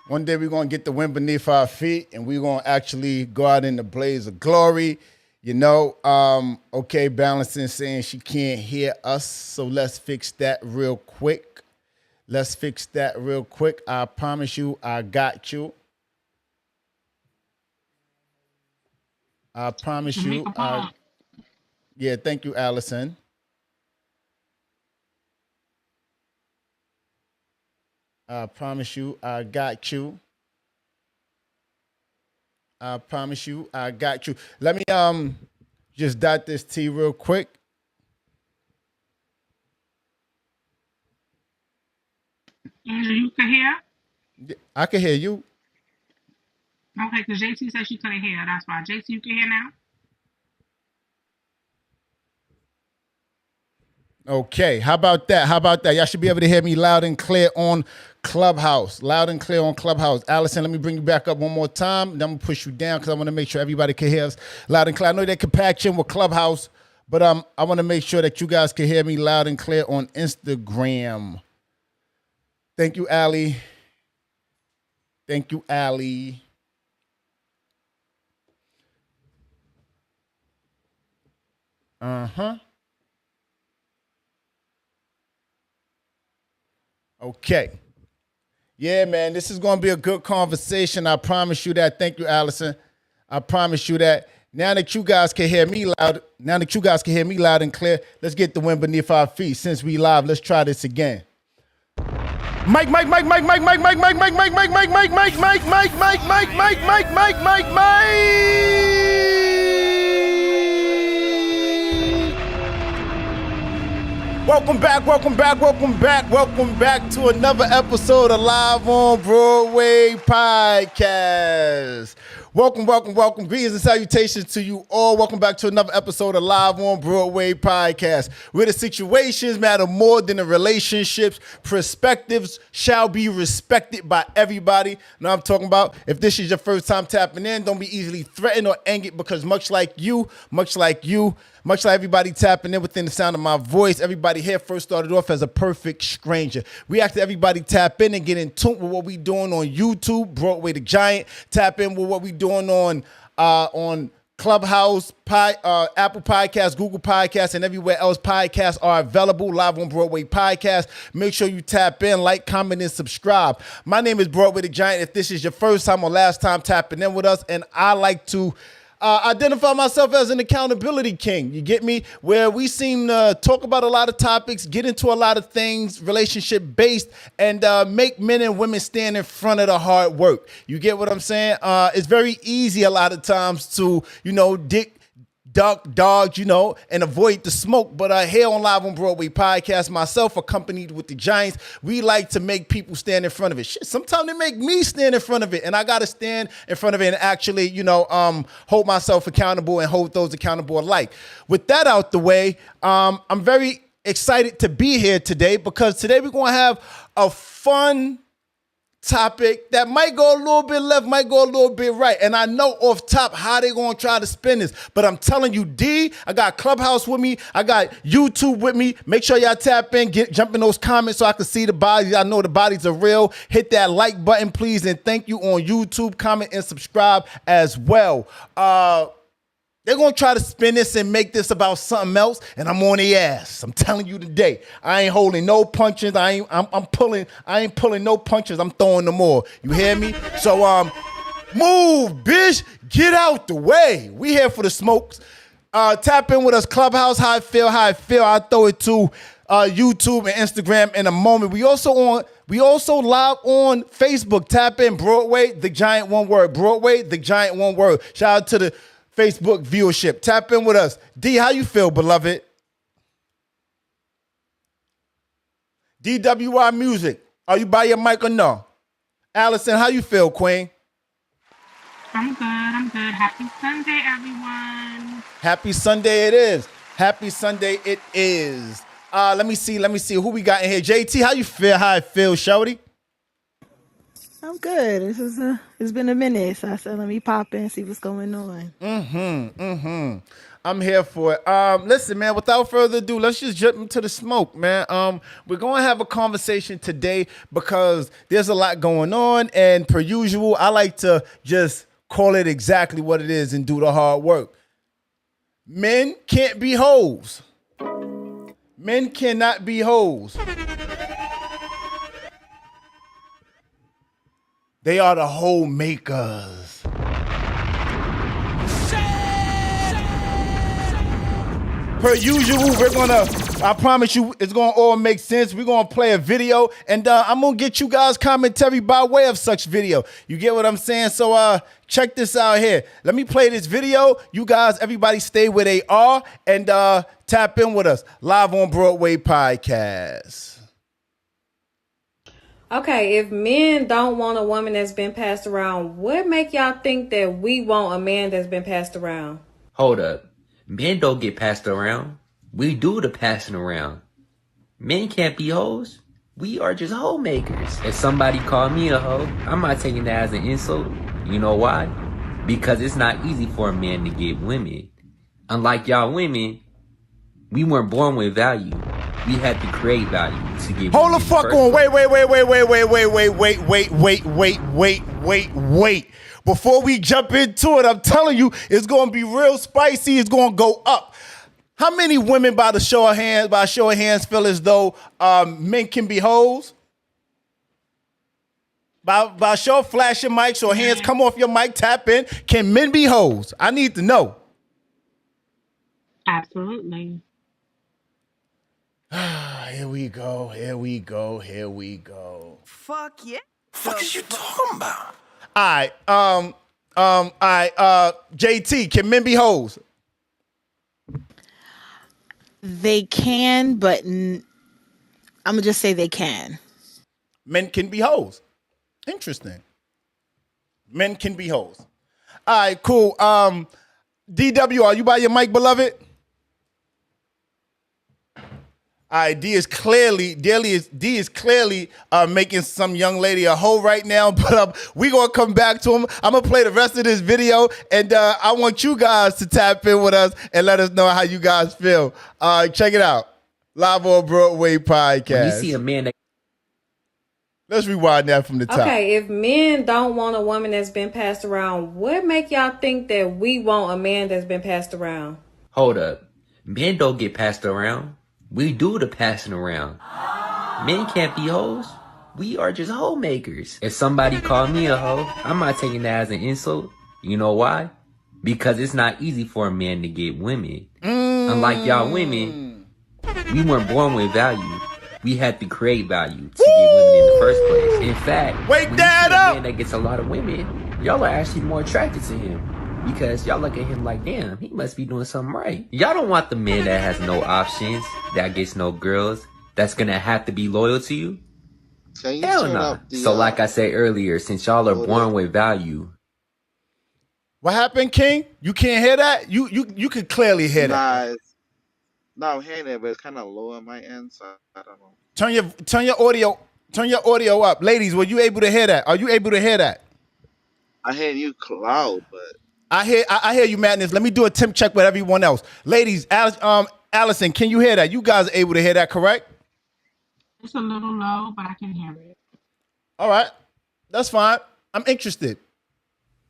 One day we're going to get the wind beneath our feet and we're going to actually go out in the blaze of glory. You know, okay, Balancing saying she can't hear us, so let's fix that real quick. Let's fix that real quick. I promise you, I got you. I promise you. Yeah, thank you, Allison. I promise you, I got you. I promise you, I got you. Let me just dot this T real quick. Angel, you can hear? I can hear you. Okay, because JT said she couldn't hear. That's why. JT, you can hear now? Okay, how about that? How about that? Y'all should be able to hear me loud and clear on Clubhouse. Loud and clear on Clubhouse. Allison, let me bring you back up one more time. Then I'm going to push you down because I want to make sure everybody can hear us loud and clear. I know they can patch in with Clubhouse, but I want to make sure that you guys can hear me loud and clear on Instagram. Thank you, Allie. Thank you, Allie. Uh-huh. Okay. Yeah, man, this is going to be a good conversation. I promise you that. Thank you, Allison. I promise you that. Now that you guys can hear me loud, and clear, let's get the wind beneath our feet. Since we live, let's try this again. Mike. Welcome back to another episode of Live on Broadway podcast. Welcome. Greetings and salutations to you all. Welcome back to another episode of Live on Broadway podcast, where the situations matter more than the relationships. Perspectives shall be respected by everybody. Now I'm talking about, if this is your first time tapping in, don't be easily threatened or angered, because much like everybody tapping in within the sound of my voice, everybody here first started off as a perfect stranger. We asked everybody tap in and get in tune with what we doing on YouTube, Broadway the Giant. Tap in with what we doing on Clubhouse, Apple Podcasts, Google Podcasts, and everywhere else podcasts are available. Live on Broadway podcast. Make sure you tap in, like, comment, and subscribe. My name is Broadway the Giant. If this is your first time or last time tapping in with us, and I like to identify myself as an accountability king. You get me? Where we seem to talk about a lot of topics, get into a lot of things, relationship based, and make men and women stand in front of the hard work. You get what I'm saying? It's very easy a lot of times to, duck, dodge, and avoid the smoke. But here on Live on Broadway podcast, myself accompanied with the Giants, we like to make people stand in front of it. Shit, sometimes they make me stand in front of it, and I got to stand in front of it and actually, hold myself accountable and hold those accountable alike. With that out the way, I'm very excited to be here today, because today we're going to have a fun topic that might go a little bit left, might go a little bit right. And I know off top how they going to try to spin this. But I'm telling you, I got Clubhouse with me. I got YouTube with me. Make sure y'all tap in, jump in those comments so I can see the bodies. I know the bodies are real. Hit that like button, please. And thank you on YouTube. Comment and subscribe as well. They're going to try to spin this and make this about something else, and I'm on the ass. I'm telling you today. I ain't holding no punches. I ain't pulling no punches. I'm throwing them more. You hear me? So move, bitch. Get out the way. We here for the smokes. Tap in with us, Clubhouse. How I feel. I'll throw it to YouTube and Instagram in a moment. We also live on Facebook. Tap in Broadway the Giant, one word. Broadway the Giant, one word. Shout out to the Facebook viewership. Tap in with us. D, how you feel, beloved? DWI Music. Are you by your mic or no? Allison, how you feel, Queen? I'm good. Happy Sunday, everyone. Happy Sunday it is. Let me see who we got in here. JT, how you feel? How I feel, shorty? I'm good. It's been a minute, so I said let me pop in and see what's going on. I'm here for it. Listen, man, without further ado, let's just jump into the smoke, man. We're going to have a conversation today because there's a lot going on. And per usual, I like to just call it exactly what it is and do the hard work. Men can't be hoes. Men cannot be hoes. They are the hoe makers. Per usual, I promise you, it's gonna all make sense. We're gonna play a video, and I'm gonna get you guys commentary by way of such video. You get what I'm saying? So check this out here. Let me play this video. You guys, everybody stay where they are, and tap in with us. Live on Broadway podcast. Okay, if men don't want a woman that's been passed around, what make y'all think that we want a man that's been passed around? Hold up. Men don't get passed around. We do the passing around. Men can't be hoes. We are just hoe makers. If somebody call me a hoe, I'm not taking that as an insult. You know why? Because it's not easy for a man to get women. Unlike y'all women, we weren't born with value. We had to create value to get. Hold the fuck on. Wait. Before we jump into it, I'm telling you, it's gonna be real spicy. It's gonna go up. How many women, by show of hands, feel as though men can be hoes? By show of flashing mics or hands, come off your mic, tap in. Can men be hoes? I need to know. Absolutely. Here we go. Fuck yeah. Fuck is you talking about? All right, JT, can men be hoes? They can, but I'm gonna just say they can. Men can be hoes. Interesting. Men can be hoes. All right, cool. DW, are you by your mic, beloved? All right, D is clearly making some young lady a hoe right now, but we gonna come back to him. I'm gonna play the rest of this video, and I want you guys to tap in with us and let us know how you guys feel. Check it out, Live on Broadway podcast. When you see a man that Let's rewind that from the top. Okay, if men don't want a woman that's been passed around, what make y'all think that we want a man that's been passed around? Hold up. Men don't get passed around. We do the passing around. Men can't be hoes. We are just hoe makers. If somebody call me a hoe, I'm not taking that as an insult. You know why? Because it's not easy for a man to get women. Unlike y'all women, we weren't born with value. We had to create value to get women in the first place. In fact, Wake when that you see up! a man that gets a lot of women, y'all are actually more attracted to him. Because y'all look at him like, damn, he must be doing something right. Y'all don't want the man that has no options, that gets no girls, that's gonna have to be loyal to you. Hell nah. So like I said earlier, since y'all are born with value. What happened, King? You can't hear that? You could clearly hear that. No, I'm hearing it, but it's kind of low on my end, so I don't know. Turn your audio up. Ladies, were you able to hear that? Are you able to hear that? I hear you loud, but I hear you, Madness. Let me do a temp check with everyone else. Ladies, Allison, can you hear that? You guys are able to hear that, correct? It's a little low, but I can hear it. All right. That's fine. I'm interested.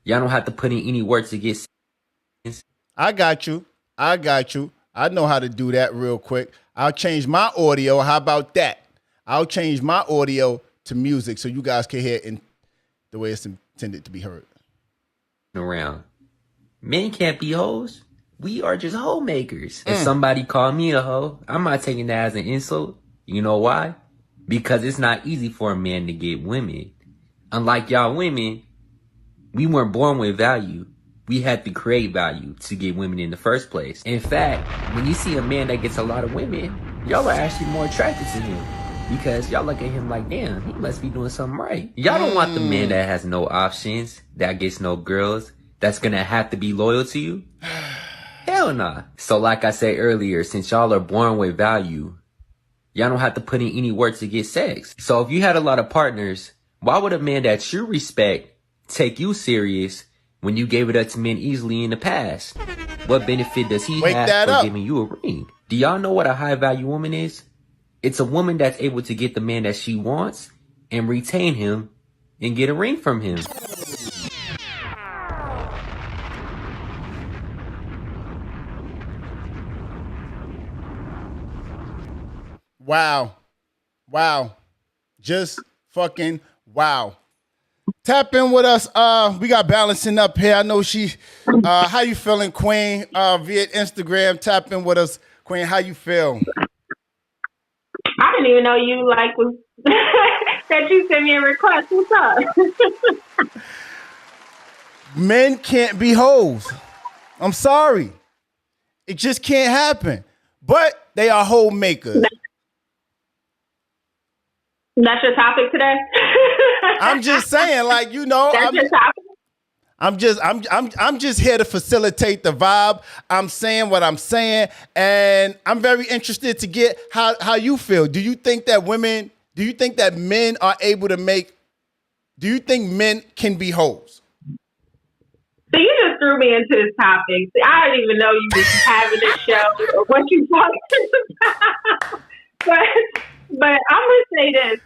Y'all don't have to put in any work to get. I got you. I know how to do that real quick. I'll change my audio. How about that? I'll change my audio to music so you guys can hear it in the way it's intended to be heard. Around. Men can't be hoes. We are just hoe makers. If somebody call me a hoe, I'm not taking that as an insult. You know why? Because it's not easy for a man to get women. Unlike y'all women, we weren't born with value. We had to create value to get women in the first place. In fact, when you see a man that gets a lot of women, y'all are actually more attracted to him. Because y'all look at him like, damn, he must be doing something right. Y'all don't want the man that has no options, that gets no girls, that's gonna have to be loyal to you. Hell nah. So like I said earlier, since y'all are born with value, y'all don't have to put in any work to get sex. So if you had a lot of partners, why would a man that you respect take you serious when you gave it up to men easily in the past? What benefit does he Wake have that for up. giving you a ring? Do y'all know what a high value woman is? It's a woman that's able to get the man that she wants and retain him and get a ring from him. Wow. Wow. Just fucking wow. Tap in with us. We got balancing up here. I know she how you feeling, Queen? Via Instagram. Tap in with us, Queen. How you feel? I didn't even know you like was that you sent me a request. What's up? Men can't be hoes. I'm sorry. It just can't happen. But they are hoe makers. That's your topic today. I'm just saying, like, you know, That's your topic. I'm just here to facilitate the vibe. I'm saying what I'm saying, and I'm very interested to get how you feel. Do you think that men are able to make? Do you think men can be hoes? So you just threw me into this topic. See, I didn't even know you was having this show or what you talking about. but I'm gonna say this.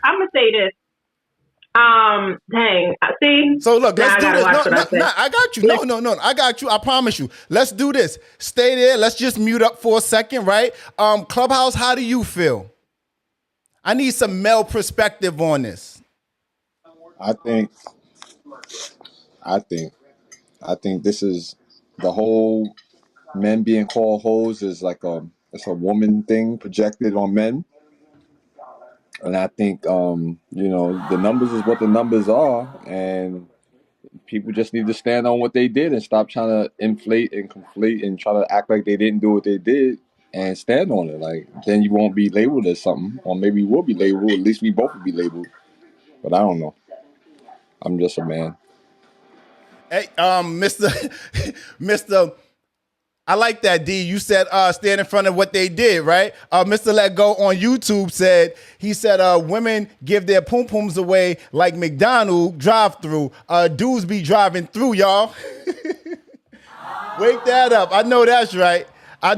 Dang. See. So look, let's do this. No, I got you. No, I got you. I promise you. Let's do this. Stay there. Let's just mute up for a second, right? Clubhouse, how do you feel? I need some male perspective on this. I think this is the whole men being called hoes is like it's a woman thing projected on men. And I think the numbers is what the numbers are, and people just need to stand on what they did and stop trying to inflate and conflate and try to act like they didn't do what they did and stand on it. Like, then you won't be labeled as something, or maybe you will be labeled. At least we both will be labeled. But I don't know. I'm just a man. Hey, Mr. I like that, D. You said stand in front of what they did, right? Mr. Let Go on YouTube said, women give their pum-pums away like McDonald's drive-through. Dudes be driving through, y'all. Wake that up. I know that's right. I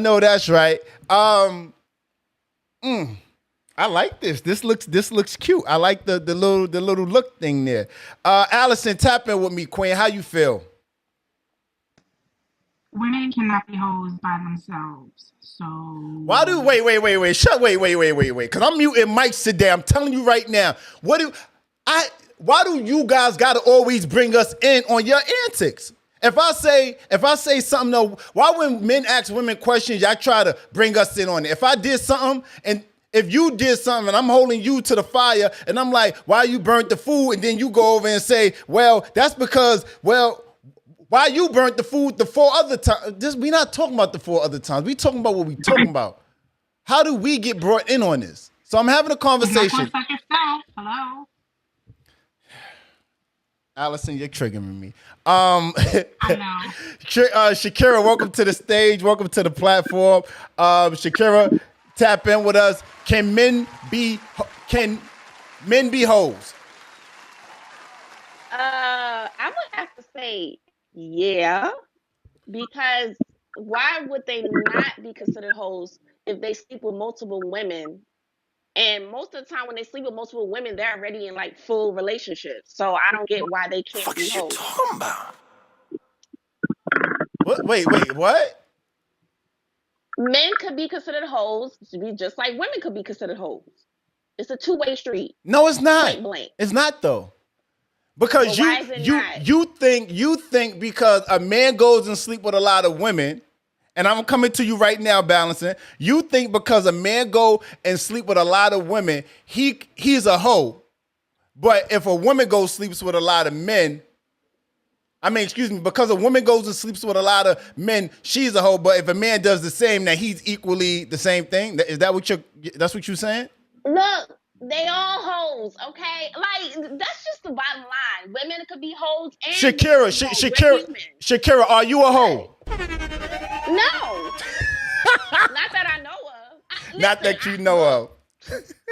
like this. This looks cute. I like the little look thing there. Allison, tap in with me, Queen. How you feel? Women cannot be hoes by themselves. So Why do wait? Because I'm muting mics today. I'm telling you right now. Why do you guys gotta always bring us in on your antics? If I say something, no, why when men ask women questions, y'all try to bring us in on it? If I did something and if you did something and I'm holding you to the fire and I'm like, why you burnt the food? And then you go over and say, well, that's because, why you burnt the food the 4 other times? We not talking about the 4 other times. We talking about what we talking about. How do we get brought in on this? So I'm having a conversation. Yourself. Hello. Allison, you're triggering me. I know. Shakira, welcome to the stage. Welcome to the platform. Shakira, tap in with us. Can men be hoes? I would have to say yeah, because why would they not be considered hoes if they sleep with multiple women? And most of the time when they sleep with multiple women, they're already in like full relationships. So I don't get why they can't be hoes. Talking about? What? Wait, what? Men could be considered hoes just like women could be considered hoes. It's a two-way street. No, it's not. Point blank. It's not though. Because you think because a man goes and sleep with a lot of women, and I'm coming to you right now, balancing. You think because a man go and sleep with a lot of women, he's a hoe. But if a woman goes sleeps with a lot of men, because a woman goes and sleeps with a lot of men, she's a hoe. But if a man does the same, then he's equally the same thing. Is that what you're saying? Look, they all hoes, okay? Like, that's just the bottom line. Women could be hoes and Shakira, are you a hoe? No. Not that I know of. Not that you know of.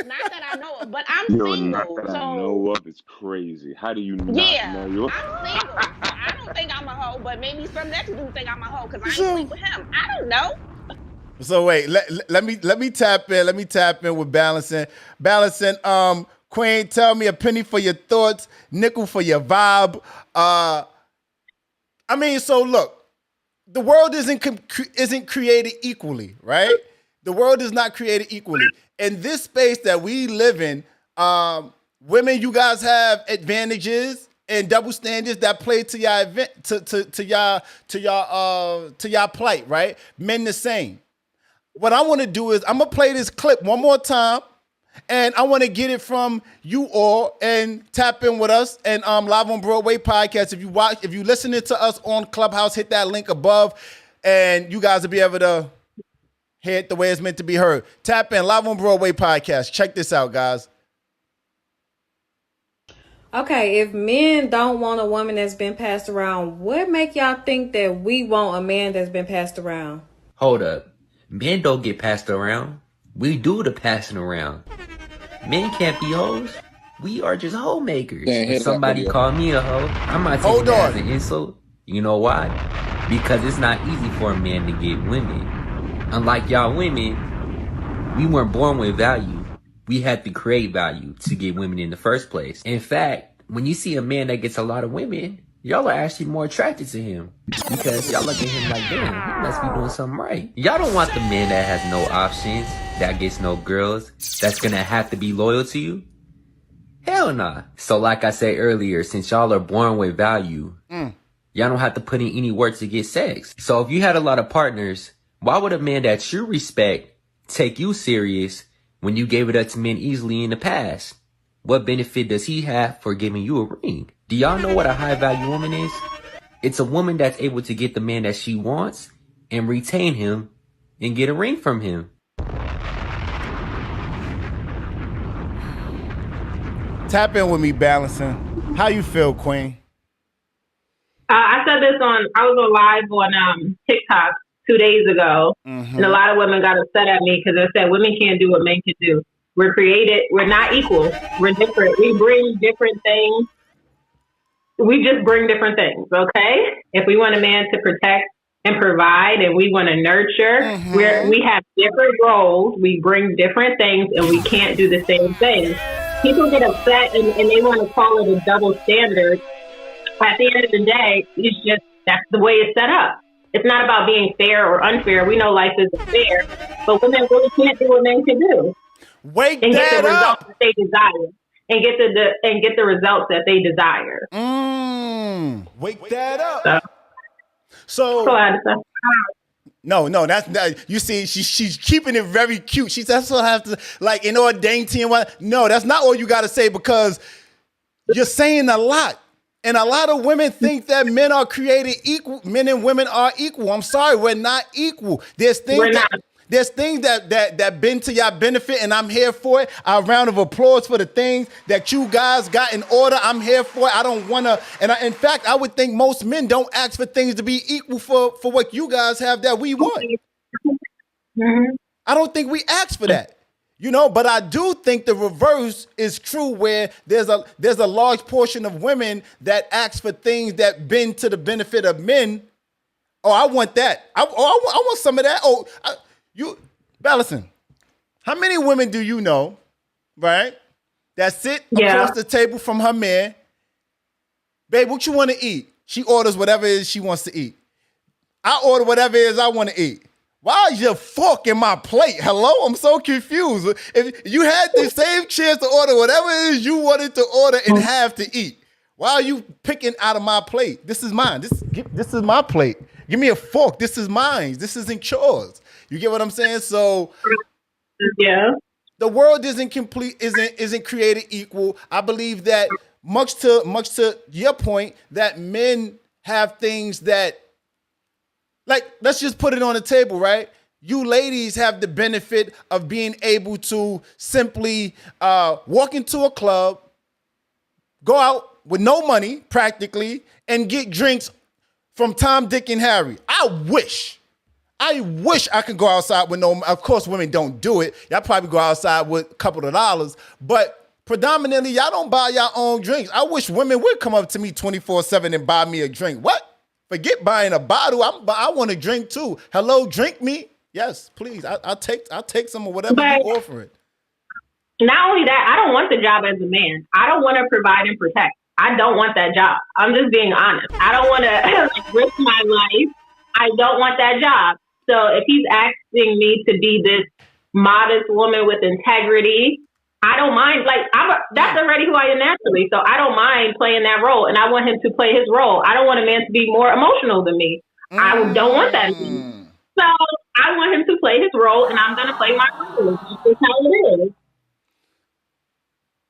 Not that I know but I'm Yo, not single, that I so know of. It's crazy. How do you not know yeah, you? I'm single, so I don't think I'm a hoe. But maybe some next dude think I'm a hoe because I ain't sleep So, with him. I don't know. so wait, let me tap in. Let me tap in with balancing. Balancing. Queen, tell me a penny for your thoughts, nickel for your vibe. I mean, so look, the world isn't created equally, right? The world is not created equally. In this space that we live in, women, you guys have advantages and double standards that play to your event to your plight, right? Men the same. What I want to do is I'm gonna play this clip one more time, and I want to get it from you all and tap in with us and live on Broadway podcast. If you listening to us on Clubhouse, hit that link above, and you guys will be able to hear it the way it's meant to be heard. Tap in live on Broadway podcast. Check this out, guys. Okay, if men don't want a woman that's been passed around, what make y'all think that we want a man that's been passed around? Hold up. Men don't get passed around. We do the passing around. Men can't be hoes. We are just homemakers. Dang, hit If that somebody video. call me a hoe, I'm not taking Hold that on. as an insult. You know why? Because it's not easy for a man to get women. Unlike y'all women, we weren't born with value. We had to create value to get women in the first place. In fact, when you see a man that gets a lot of women, y'all are actually more attracted to him. Because y'all look at him like, damn, he must be doing something right. Y'all don't want the man that has no options, that gets no girls, that's gonna have to be loyal to you. Hell nah. So like I said earlier, since y'all are born with value, y'all don't have to put in any work to get sex. So if you had a lot of partners, why would a man that you respect take you serious when you gave it up to men easily in the past? What benefit does he have for giving you a ring? Do y'all know what a high value woman is? It's a woman that's able to get the man that she wants and retain him and get a ring from him. Tap in with me, balancing. How you feel, Queen? I said this I was on live on TikTok 2 days ago, and a lot of women got upset at me because they said women can't do what men can do. We're created. We're not equal. We're different. We bring different things. We just bring different things, okay? If we want a man to protect and provide and we want to nurture, we have different roles. We bring different things and we can't do the same thing. People get upset and they want to call it a double standard. At the end of the day, it's just that's the way it's set up. It's not about being fair or unfair. We know life isn't fair, but women really can't do what men can do. Wake and get that the results up. that they desire, and get the results that they desire. Wake that up. So no, that's not, you see, she's keeping it very cute. She says, "I have to like in all dainty and what." No, that's not all you got to say because you're saying a lot. And a lot of women think that men are created equal. Men and women are equal. I'm sorry, we're not equal. There's things that been to your benefit, and I'm here for it. A round of applause for the things that you guys got in order. I'm here for it. I don't want to. In fact, I would think most men don't ask for things to be equal for what you guys have that we want. I don't think we ask for that. You know, but I do think the reverse is true, where there's a large portion of women that ask for things that bend to the benefit of men. Oh, I want that. I want some of that. Oh, you, Ballison, how many women do you know, right, that sit across the table from her man? Babe, what you want to eat? She orders whatever it is she wants to eat. I order whatever it is I want to eat. Why is your fork in my plate? Hello? I'm so confused. If you had the same chance to order whatever it is you wanted to order and have to eat, why are you picking out of my plate? This is mine. This is my plate. Give me a fork. This is mine. This isn't yours. You get what I'm saying? So the world isn't complete, isn't created equal. I believe that much to your point, that men have things that, like, let's just put it on the table, right? You ladies have the benefit of being able to simply walk into a club, go out with no money, practically, and get drinks from Tom, Dick, and Harry. I wish I wish I could go outside with no. Of course, women don't do it. Y'all probably go outside with a couple of dollars, but predominantly, y'all don't buy your own drinks. I wish women would come up to me 24/7 and buy me a drink. What? Forget buying a bottle. I want a drink too. Hello, drink me. Yes, please. I'll take some of whatever you offer it. Not only that, I don't want the job as a man. I don't want to provide and protect. I don't want that job. I'm just being honest. I don't want to risk my life. I don't want that job. So if he's asking me to be this modest woman with integrity, I don't mind. Like that's already who I am naturally. So I don't mind playing that role, and I want him to play his role. I don't want a man to be more emotional than me. I don't want that. So I want him to play his role, and I'm going to play my role. That's how it is.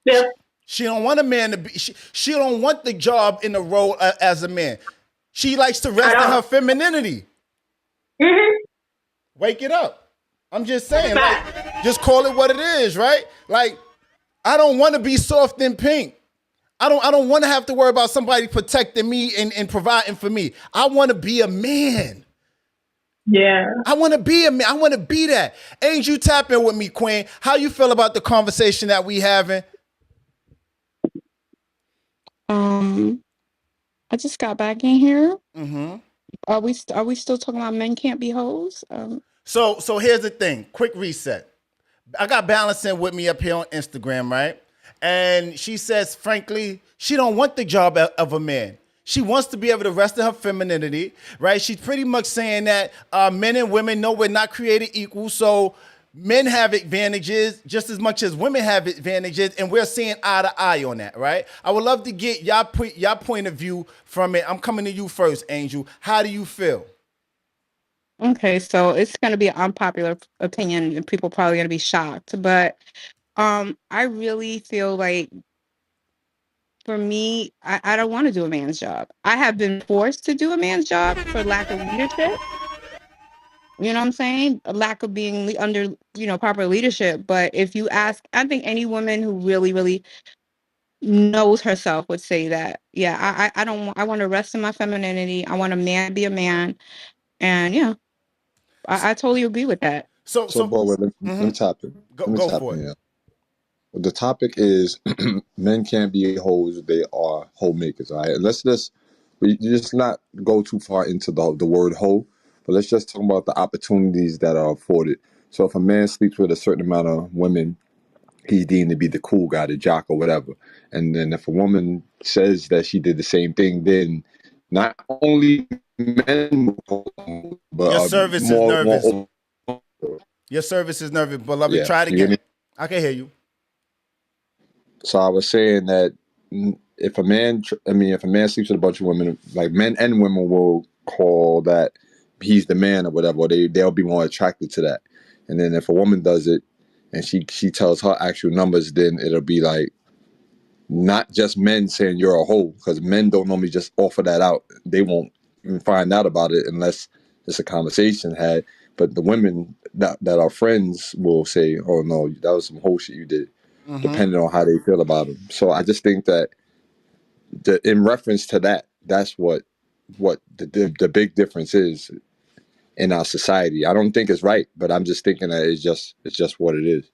Yeah. She don't want a man to be. She don't want the job in the role as a man. She likes to rest in her femininity. Mm-hmm. Wake it up. I'm just saying, like, just call it what it is, right? Like, I don't want to be soft and pink. I don't want to have to worry about somebody protecting me and providing for me. I want to be a man. Yeah. I want to be a man. I want to be that. Ain't you tap in with me, Queen? How you feel about the conversation that we having? I just got back in here. Mm-hmm. Are we still talking about men can't be hoes? So here's the thing. Quick reset. I got Balance in with me up here on Instagram, right? And she says, frankly, she don't want the job of a man. She wants to be able to rest in her femininity, right? She's pretty much saying that men and women know we're not created equal, so men have advantages just as much as women have advantages, and we're seeing eye to eye on that, right? I would love to get y'all point of view from it. I'm coming to you first, Angel. How do you feel? Okay, so it's going to be an unpopular opinion, and people probably going to be shocked, but I really feel like, for me, I don't want to do a man's job. I have been forced to do a man's job for lack of leadership. You know what I'm saying? A lack of being under, proper leadership. But if you ask, I think any woman who really, really knows herself would say that, yeah, I don't want, I want to rest in my femininity. I want a man to be a man. And yeah, I totally agree with that. So, Broadway, let me tap in. Go for it. Yeah. The topic is men can't be hoes, they are hoe makers. All right. We just not go too far into the word hoe, but let's just talk about the opportunities that are afforded. So if a man sleeps with a certain amount of women, he's deemed to be the cool guy, the jock or whatever. And then if a woman says that she did the same thing, then not only men, but your service is nervous. Your service is nervous, beloved. Yeah, try it again. I can hear you. So I was saying that if a man sleeps with a bunch of women, like men and women will call that he's the man or whatever, or they'll be more attracted to that. And then if a woman does it and she tells her actual numbers, then it'll be like not just men saying you're a hoe, because men don't normally just offer that out. They won't even find out about it unless it's a conversation had. But the women that are friends will say, "Oh no, that was some whole shit you did," depending on how they feel about him. So I just think that in reference to that, that's what the big difference is in our society. I don't think it's right, but I'm just thinking that it's just what it is.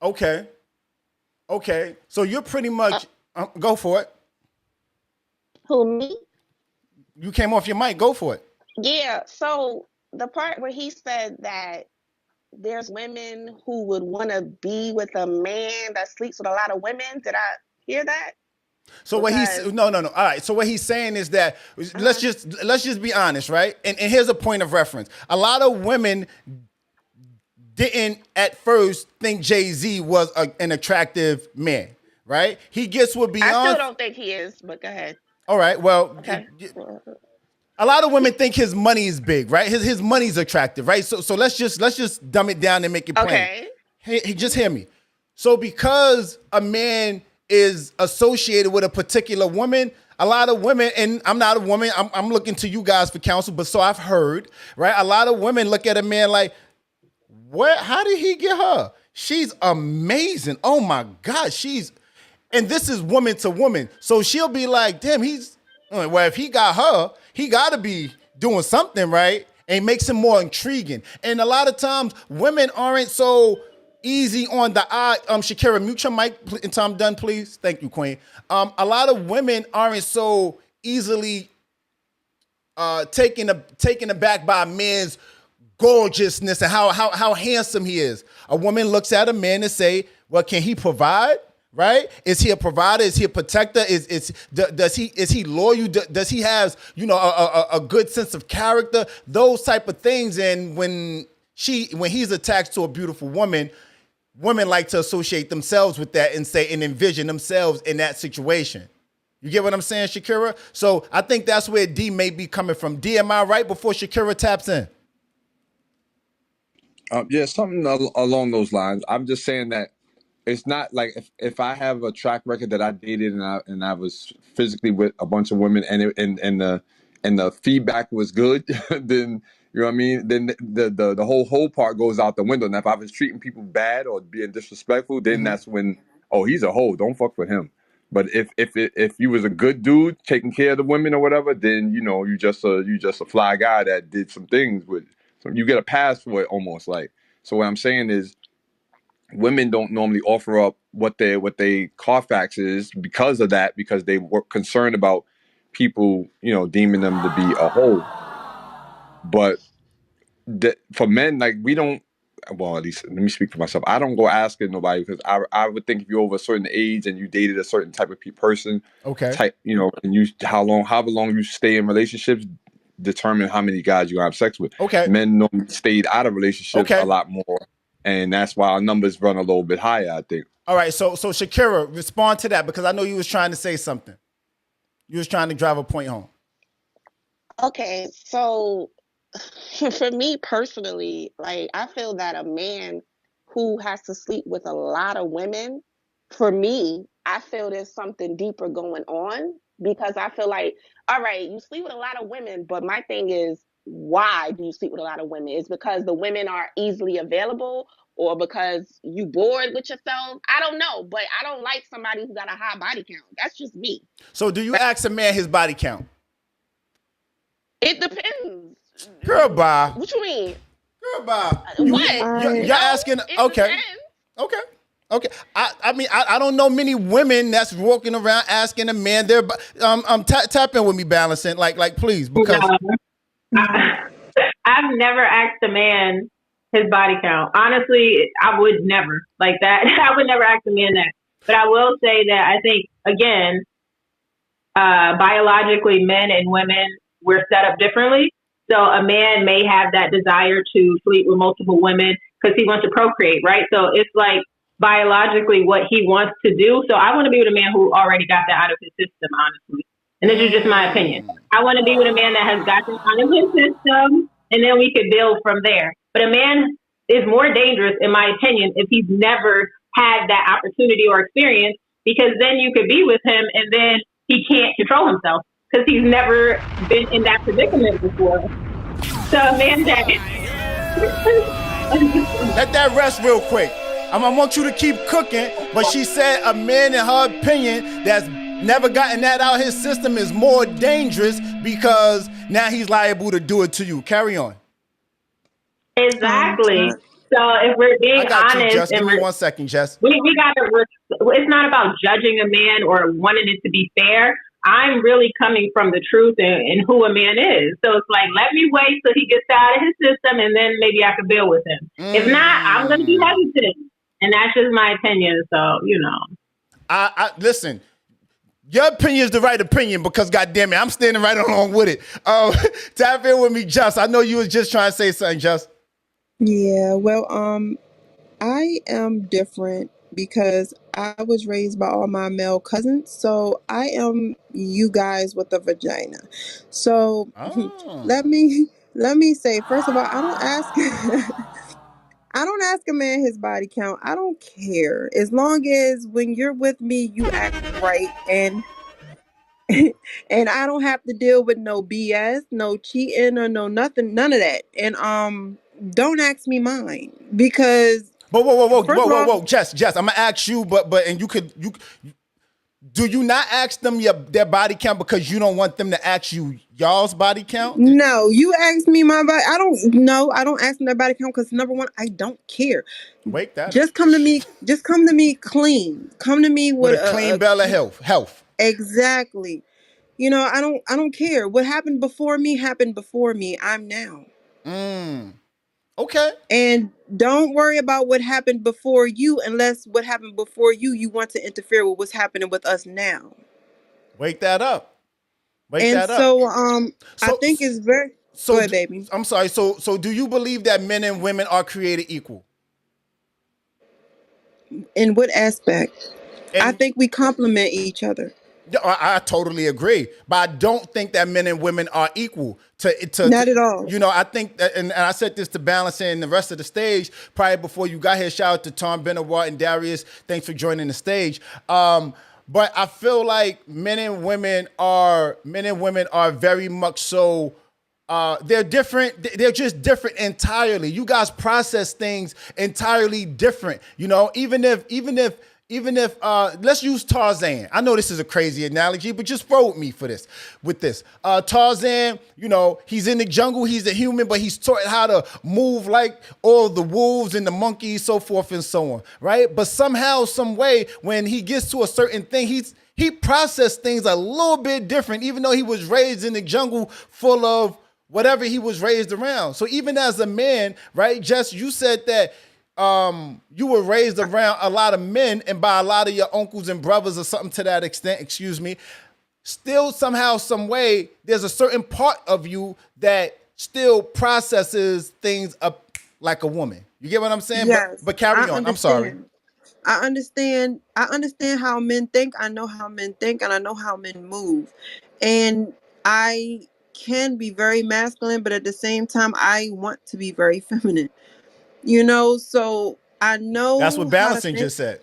Okay. So you're pretty much go for it. Who, me? You came off your mic. Go for it. Yeah. So the part where he said that there's women who would want to be with a man that sleeps with a lot of women. Did I hear that? So what he's no. All right. So what he's saying is that let's just be honest, right? And here's a point of reference. A lot of women didn't at first think Jay-Z was an attractive man, right? He gets with Beyonce. I still don't think he is, but go ahead. All right. Well, okay. A lot of women think his money is big, right? His money's attractive, right? So let's just dumb it down and make it plain. Okay. Hey, just hear me. So because a man is associated with a particular woman, a lot of women, and I'm not a woman, I'm looking to you guys for counsel, but so I've heard, right? A lot of women look at a man like, what? How did he get her? She's amazing. Oh my God, and this is woman to woman. So she'll be like, damn, well, if he got her, he got to be doing something right. and makes him more intriguing. And a lot of times, women aren't so easy on the eye. Shakira, mute your mic until I'm done, please. Thank you, Queen. A lot of women aren't so easily taken aback by a man's gorgeousness and how handsome he is. A woman looks at a man and say, "Well, can he provide? Right? Is he a provider? Is he a protector? Is he loyal? Does he have a good sense of character? Those type of things." And when he's attached to a beautiful woman, women like to associate themselves with that and envision themselves in that situation. You get what I'm saying, Shakira? So I think that's where D may be coming from. D, am I right before Shakira taps in? Yeah, something along those lines. I'm just saying that it's not like if I have a track record that I dated and I was physically with a bunch of women and the feedback was good, then you know what I mean. Then the whole part goes out the window. Now, if I was treating people bad or being disrespectful, then that's when he's a hoe. Don't fuck with him. But if you was a good dude taking care of the women or whatever, then you just a fly guy that did some things with. So you get a pass for it almost like. So what I'm saying is, women don't normally offer up what they Carfax is because of that, because they were concerned about people, deeming them to be a hoe. But for men, like we don't. Well, at least let me speak for myself. I don't go asking nobody because I would think if you're over a certain age and you dated a certain type of person, type, and however long you stay in relationships determine how many guys you have sex with. Okay. Men normally stayed out of relationships a lot more. And that's why our numbers run a little bit higher, I think. All right, so Shakira, respond to that because I know you was trying to say something. You was trying to drive a point home. Okay, so for me personally, like I feel that a man who has to sleep with a lot of women, for me, I feel there's something deeper going on because I feel like, all right, you sleep with a lot of women, but my thing is, why do you sleep with a lot of women? Is because the women are easily available or because you bored with yourself? I don't know, but I don't like somebody who got a high body count. That's just me. So do you ask a man his body count? It depends. Girl, bye. What you mean? Girl, bye. What? You're asking. Okay. Depends. Okay. I mean, I don't know many women that's walking around asking a man their tap in with me, balancing like please, because I've never asked a man his body count. Honestly, I would never like that. I would never ask a man that. But I will say that I think again, biologically, men and women we're set up differently. So a man may have that desire to sleep with multiple women because he wants to procreate, right? So it's like biologically what he wants to do. So I want to be with a man who already got that out of his system, honestly. And this is just my opinion. I want to be with a man that has got that out of his system, and then we could build from there. But a man is more dangerous, in my opinion, if he's never had that opportunity or experience, because then you could be with him and then he can't control himself because he's never been in that predicament before. So a man that... Let that rest real quick. I want you to keep cooking, but she said a man, in her opinion, that's never gotten that out of his system is more dangerous because now he's liable to do it to you. Carry on. Exactly. So if we're being honest, Jess. Give me 1 second, Jess. We got to. It's not about judging a man or wanting it to be fair. I'm really coming from the truth and who a man is. So it's like, let me wait till he gets out of his system, and then maybe I can build with him. If not, I'm going to be hesitant, and that's just my opinion. So I listen. Your opinion is the right opinion because, goddamn it, I'm standing right along with it. Tap in with me, Just. I know you was just trying to say something, Just. Yeah, well, I am different because I was raised by all my male cousins, so I am you guys with a vagina. So let me say, first of all, I don't ask I don't ask a man his body count. I don't care. As long as when you're with me, you act right and I don't have to deal with no BS, no cheating or no nothing, none of that. And don't ask me mine because whoa, Jess, I'm gonna ask you, but and you Do you not ask them their body count because you don't want them to ask you y'all's body count? No, you asked me my body. I don't know. I don't ask them their body count because number one, I don't care. Wake that up. Just come to me. Just come to me clean. Come to me With with a clean bill of health. exactly. You know, I don't care. What happened before me happened before me. I'm now. Okay. And don't worry about what happened before you unless what happened before you want to interfere with what's happening with us now. Wake that up. Wake And that up. so I So think it's very go so ahead, baby. I'm sorry. So do you believe that men and women are created equal? In what aspect? I And think we complement each other. I totally agree, but I don't think that men and women are equal Not at all. you know, I think that, and I said this to Balance and the rest of the stage probably before you got here. Shout out to Tom Benawar and Darius. Thanks for joining the stage. But I feel like men and women are very much so. They're different. They're just different entirely. You guys process things entirely different. You know, even if let's use Tarzan. I know this is a crazy analogy, but just throw with me for this. With this, Tarzan, you know, he's in the jungle. He's a human, but he's taught how to move like all the wolves and the monkeys, so forth and so on, right? But somehow, some way, when he gets to a certain thing, he processed things a little bit different, even though he was raised in the jungle full of whatever he was raised around. So even as a man, right, Jess, you said that you were raised around a lot of men and by a lot of your uncles and brothers or something to that extent, excuse me. Still somehow, some way, there's a certain part of you that still processes things up like a woman. You get what I'm saying? Yes. But carry on. I'm sorry. I understand how men think. I know how men think and I know how men move. And I can be very masculine, but at the same time I want to be very feminine. You know, so I That's what know how to Balancing think. just said.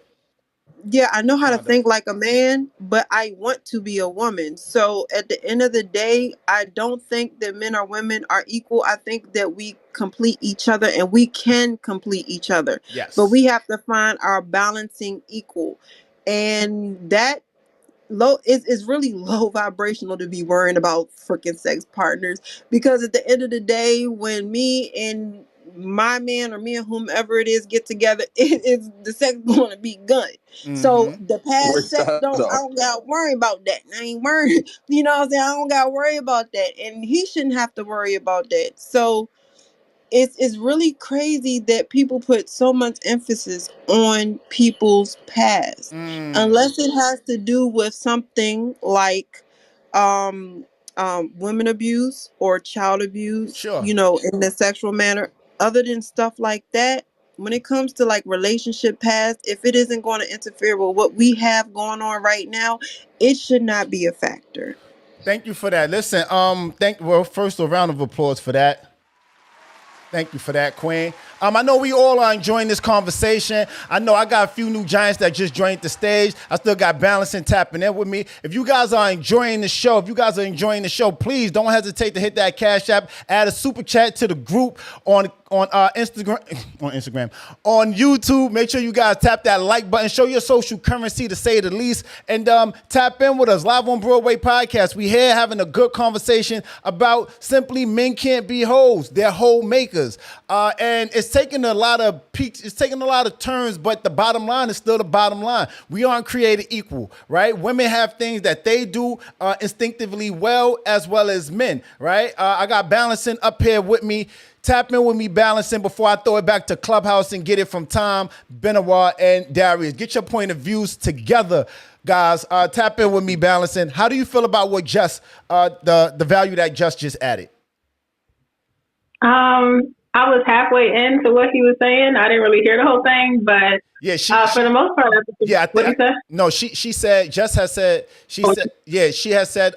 Yeah, I know how to Kinda. think like a man, but I want to be a woman. So at the end of the day, I don't think that men or women are equal. I think that we complete each other and we can complete each other. But Yes. we have to find our balancing equal. And that low is really low vibrational to be worrying about freaking sex partners because at the end of the day when me and my man or me and whomever it is get together it is the sex going to be good. So the past Wake sex that I up. don't gotta worry about that. I ain't worried. You know what I'm saying? I don't gotta worry about that and he shouldn't have to worry about that. So it's really crazy that people put so much emphasis on people's past unless it has to do with something like um women abuse or child abuse, Sure. you know, in the sexual manner. Other than stuff like that, when it comes to like relationship past, if it isn't going to interfere with what we have going on right now, it should not be a factor. Thank you for that. Listen, first a round of applause for that. Thank you for that, Queen. I know we all are enjoying this conversation. I know I got a few new giants that just joined the stage. I still got Balance and tapping in with me. If you guys are enjoying the show, please don't hesitate to hit that Cash App, add a super chat to the group on Instagram, on YouTube. Make sure you guys tap that like button, show your social currency to say the least, and tap in with us live on Broadway podcast. We here having a good conversation about simply men can't be hoes; they're hoe makers, and it's taking a lot of peaks, it's taking a lot of turns, but the bottom line is still the bottom line. We aren't created equal, right? Women have things that they do instinctively well as men, right? I got Balancing up here with me. Tap in with me, Balancing, before I throw it back to Clubhouse and get it from Tom, Benawar, and Darius. Get your point of views together, guys. Tap in with me, Balancing. How do you feel about what the value that just added? I was halfway into what he was saying. I didn't really hear the whole thing, but yeah, for the most part, yeah, what did you say? No, she said, Jess has said, she has said,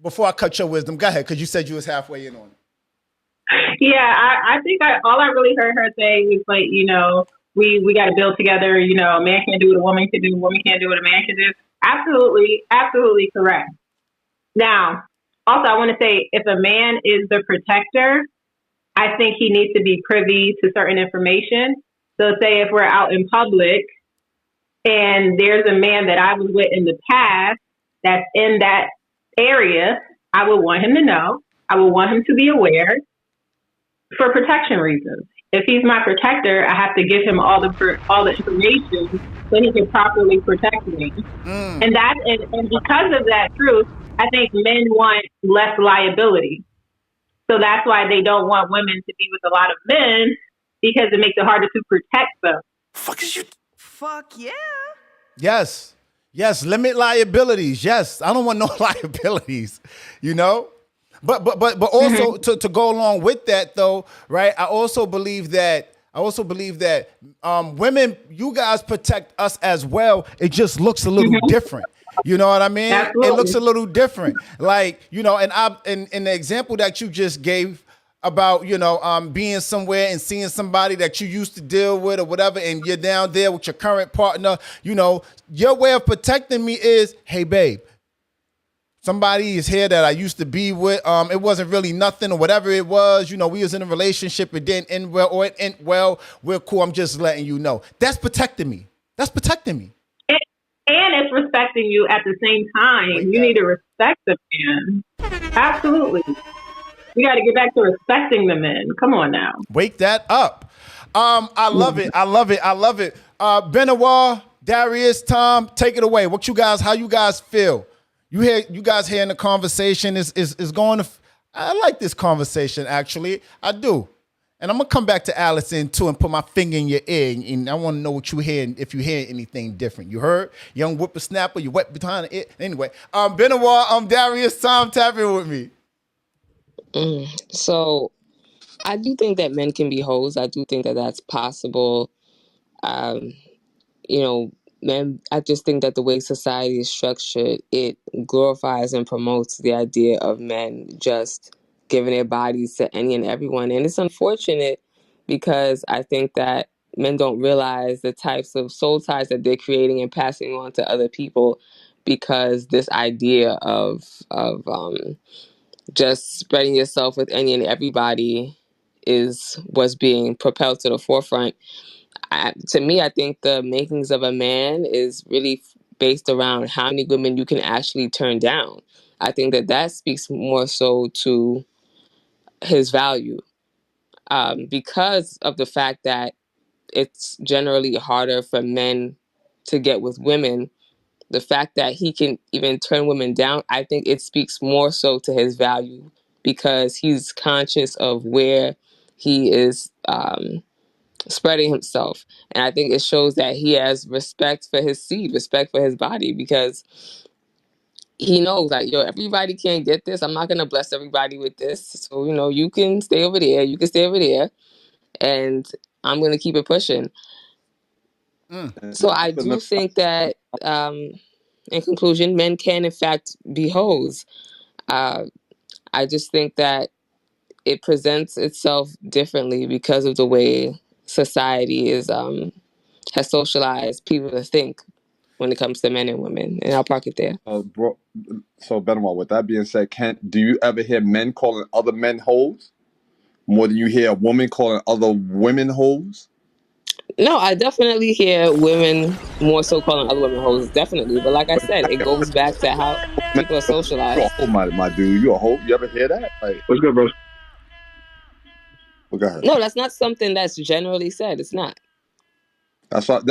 before I cut your wisdom, go ahead, because you said you was halfway in on it. Yeah, I think all I really heard her say was like, you know, we got to build together. You know, a man can't do what a woman can do. A woman can't do what a man can do. Absolutely, absolutely correct. Now, also, I want to say if a man is the protector, I think he needs to be privy to certain information. So say if we're out in public and there's a man that I was with in the past that's in that area, I would want him to know. I would want him to be aware for protection reasons. If he's my protector, I have to give him all the information so he can properly protect me. And because of that truth, I think men want less liability. So that's why they don't want women to be with a lot of men, because it makes it harder to protect them. Fuck yeah. Yes. Yes. Limit liabilities. Yes. I don't want no liabilities, you know? But also to go along with that though, right? I also believe that women, you guys protect us as well. It just looks a little different. You know what I mean? Absolutely. It looks a little different. Like, you know, and in the example that you just gave about, you know, being somewhere and seeing somebody that you used to deal with or whatever, and you're down there with your current partner, you know, your way of protecting me is, hey, babe, somebody is here that I used to be with. It wasn't really nothing or whatever it was. You know, we was in a relationship. It didn't end well, or it ended well. We're cool. I'm just letting you know. That's protecting me. That's protecting me. And it's respecting you at the same time. You need to respect the man. Absolutely. You got to get back to respecting the men. Come on now. Wake that up. I love it. I love it. I love it. Benoit, Darius, Tom, take it away. How you guys feel? You guys hearing the conversation is going to, I like this conversation, actually. I do. And I'm going to come back to Allison, too, and put my finger in your ear, and I want to know what you hear, if you hear anything different. You heard? Young whippersnapper, you wet behind it. Anyway, Benoit, Darius, Tom, tap in with me. So I do think that men can be hoes. I do think that that's possible. You know, men, I just think that the way society is structured, it glorifies and promotes the idea of men just giving their bodies to any and everyone. And it's unfortunate because I think that men don't realize the types of soul ties that they're creating and passing on to other people, because this idea of just spreading yourself with any and everybody is what's being propelled to the forefront. To me, I think the makings of a man is really based around how many women you can actually turn down. I think that speaks more so to his value, because of the fact that it's generally harder for men to get with women. The fact that he can even turn women down, I think it speaks more so to his value, because he's conscious of where he is spreading himself. And I think it shows that he has respect for his seed, respect for his body, because he knows that, everybody can't get this. I'm not going to bless everybody with this. So, you can stay over there. You can stay over there. And I'm going to keep it pushing. So I do think that, in conclusion, men can, in fact, be hoes. I just think that it presents itself differently because of the way society has socialized people to think when it comes to men and women. And I'll park it there. So, Benoit, with that being said, do you ever hear men calling other men hoes more than you hear a woman calling other women hoes? No, I definitely hear women more so calling other women hoes, definitely. But like I said, it goes back to how people are socialized. You're a hoe, my dude. You a hoe? You ever hear that? Like, What's good, bro? Well, go ahead. No, that's not something that's generally said. It's not. So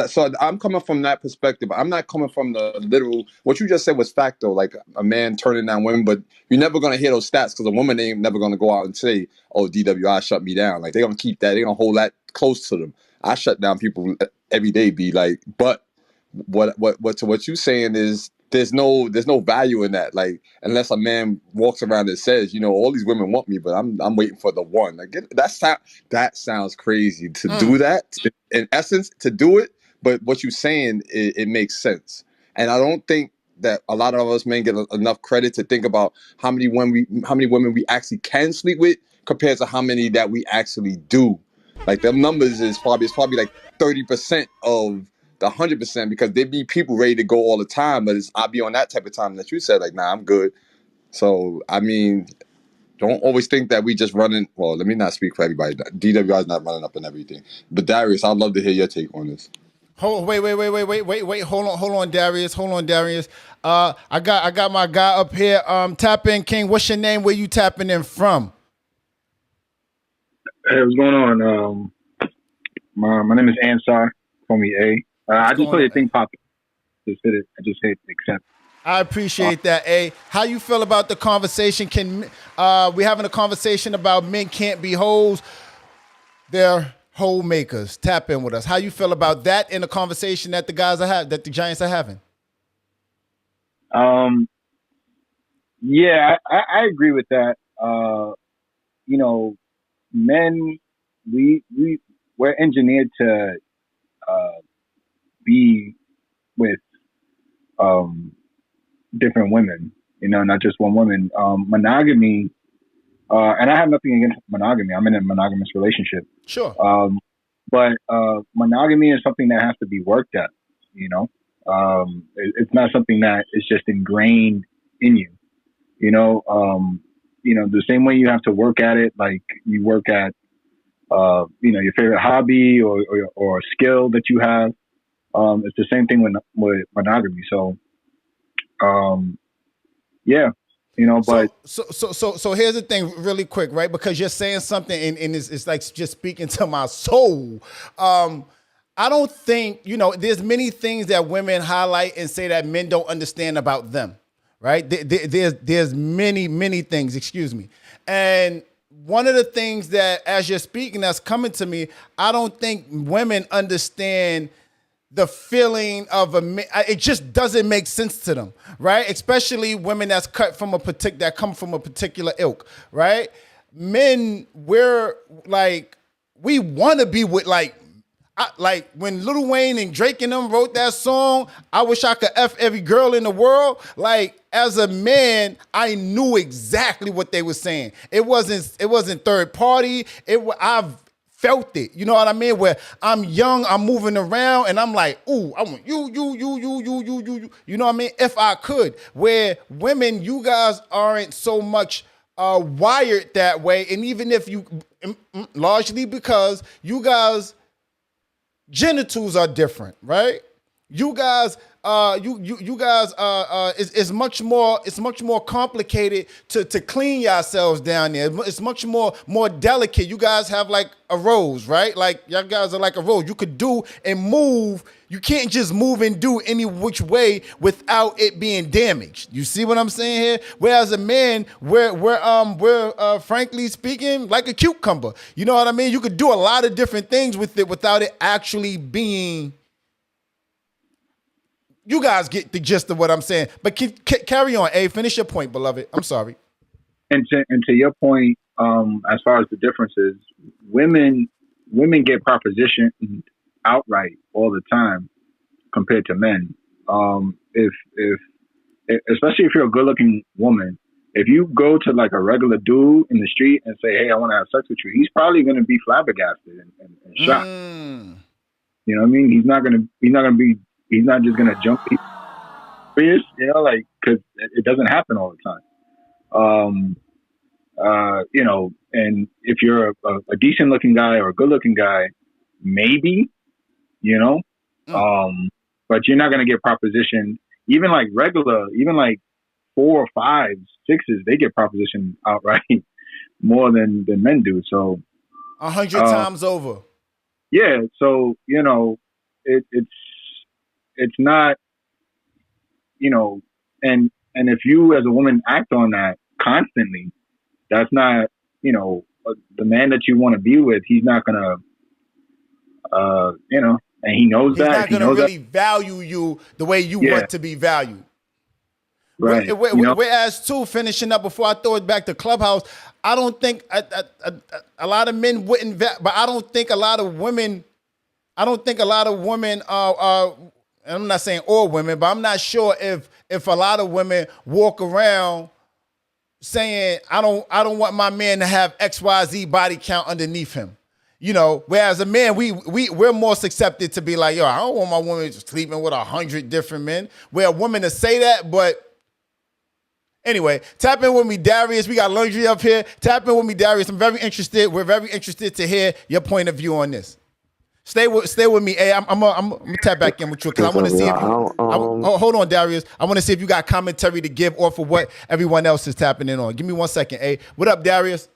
I'm coming from that perspective. I'm not coming from the literal. What you just said was fact, though. Like a man turning down women, but you're never gonna hear those stats because a woman ain't never gonna go out and say, "Oh, DWI shut me down." Like they're gonna keep that. They're gonna hold that close to them. I shut down people every day. Be like, but what you saying is there's no value in that. Like unless a man walks around and says, all these women want me, but I'm waiting for the one. Like that sounds crazy to do that. In essence, to do it, but what you're saying it makes sense. And I don't think that a lot of us men get enough credit to think about how many women we actually can sleep with compared to how many that we actually do. Like them numbers is probably like 30% of the 100%, because there be people ready to go all the time, but I'll be on that type of time that you said, like, nah, I'm good. So, I mean, don't always think that we just running. Well, let me not speak for everybody. DWI is not running up and everything. But Darius, I'd love to hear your take on this. Wait. Hold on, Darius. I got my guy up here. Tap in, King. What's your name? Where you tapping in from? Hey, what's going on? My name is Ansar. Call me A. I just saw your thing pop. Just hit it. I just hit accept. I appreciate that, A. How you feel about the conversation? We having a conversation about men can't be hoes. They're hole makers. Tap in with us. How you feel about that in the conversation that that the Giants are having? Yeah, I agree with that. Men, we're engineered to be with different women, not just one woman. Monogamy, and I have nothing against monogamy. I'm in a monogamous relationship. Sure. But monogamy is something that has to be worked at, it's not something that is just ingrained in you, the same way you have to work at it, like you work at, your favorite hobby or skill that you have. It's the same thing with monogamy. So, yeah, but so here's the thing, really quick, right? Because you're saying something, and it's like just speaking to my soul. I don't think there's many things that women highlight and say that men don't understand about them, right? There's many things. Excuse me, and one of the things that, as you're speaking, that's coming to me, I don't think women understand the feeling of a man. It just doesn't make sense to them, right? Especially women that come from a particular ilk, right? Men, we want to be with like when Lil Wayne and Drake and them wrote that song, I wish I could F every girl in the world. Like, as a man, I knew exactly what they were saying. It wasn't third party. I've felt it. You know what I mean? Where I'm young, I'm moving around, and I'm like, ooh, I want you. You know what I mean? If I could. Where women, you guys aren't so much wired that way. And even if you, largely because you guys, genitals are different, right? You guys, it's much more complicated to clean yourselves down there. It's much more delicate. You guys have like a rose, right? Like y'all guys are like a rose. You could do and move. You can't just move and do any which way without it being damaged. You see what I'm saying here? Whereas a man, we're frankly speaking like a cucumber. You know what I mean? You could do a lot of different things with it without it actually being. You guys get the gist of what I'm saying, but carry on. A, finish your point, beloved. I'm sorry. And to your point, as far as the differences, women get propositioned outright all the time compared to men. If especially if you're a good-looking woman, if you go to like a regular dude in the street and say, "Hey, I want to have sex with you," he's probably going to be flabbergasted and shocked. You know what I mean? He's not just gonna jump serious, because it doesn't happen all the time. And if you're a decent looking guy or a good looking guy, maybe, but you're not gonna get propositioned. Even like regular, even like 4, 5, 6s, they get propositioned outright more than men do. So 100 times over. Yeah. So it's not, and if you as a woman act on that constantly, that's not, the man that you want to be with, he's not gonna, and he knows that. He's not gonna really value you the way you want to be valued. Right. Whereas, too, finishing up before I throw it back to Clubhouse, I don't think a lot of men wouldn't, but I don't think a lot of women are. I'm not saying all women, but I'm not sure if a lot of women walk around saying, I don't want my man to have XYZ body count underneath him. Whereas a man, we're more susceptible to be like, yo, I don't want my woman sleeping with 100 different men. Where a woman to say that, but anyway, tap in with me, Darius. We got laundry up here. Tap in with me, Darius. We're very interested to hear your point of view on this. Stay with me. Hey, I'm gonna tap back in with you because I want to see if you. Hold on, Darius. I want to see if you got commentary to give off of what everyone else is tapping in on. Give me 1 second. Hey, what up, Darius?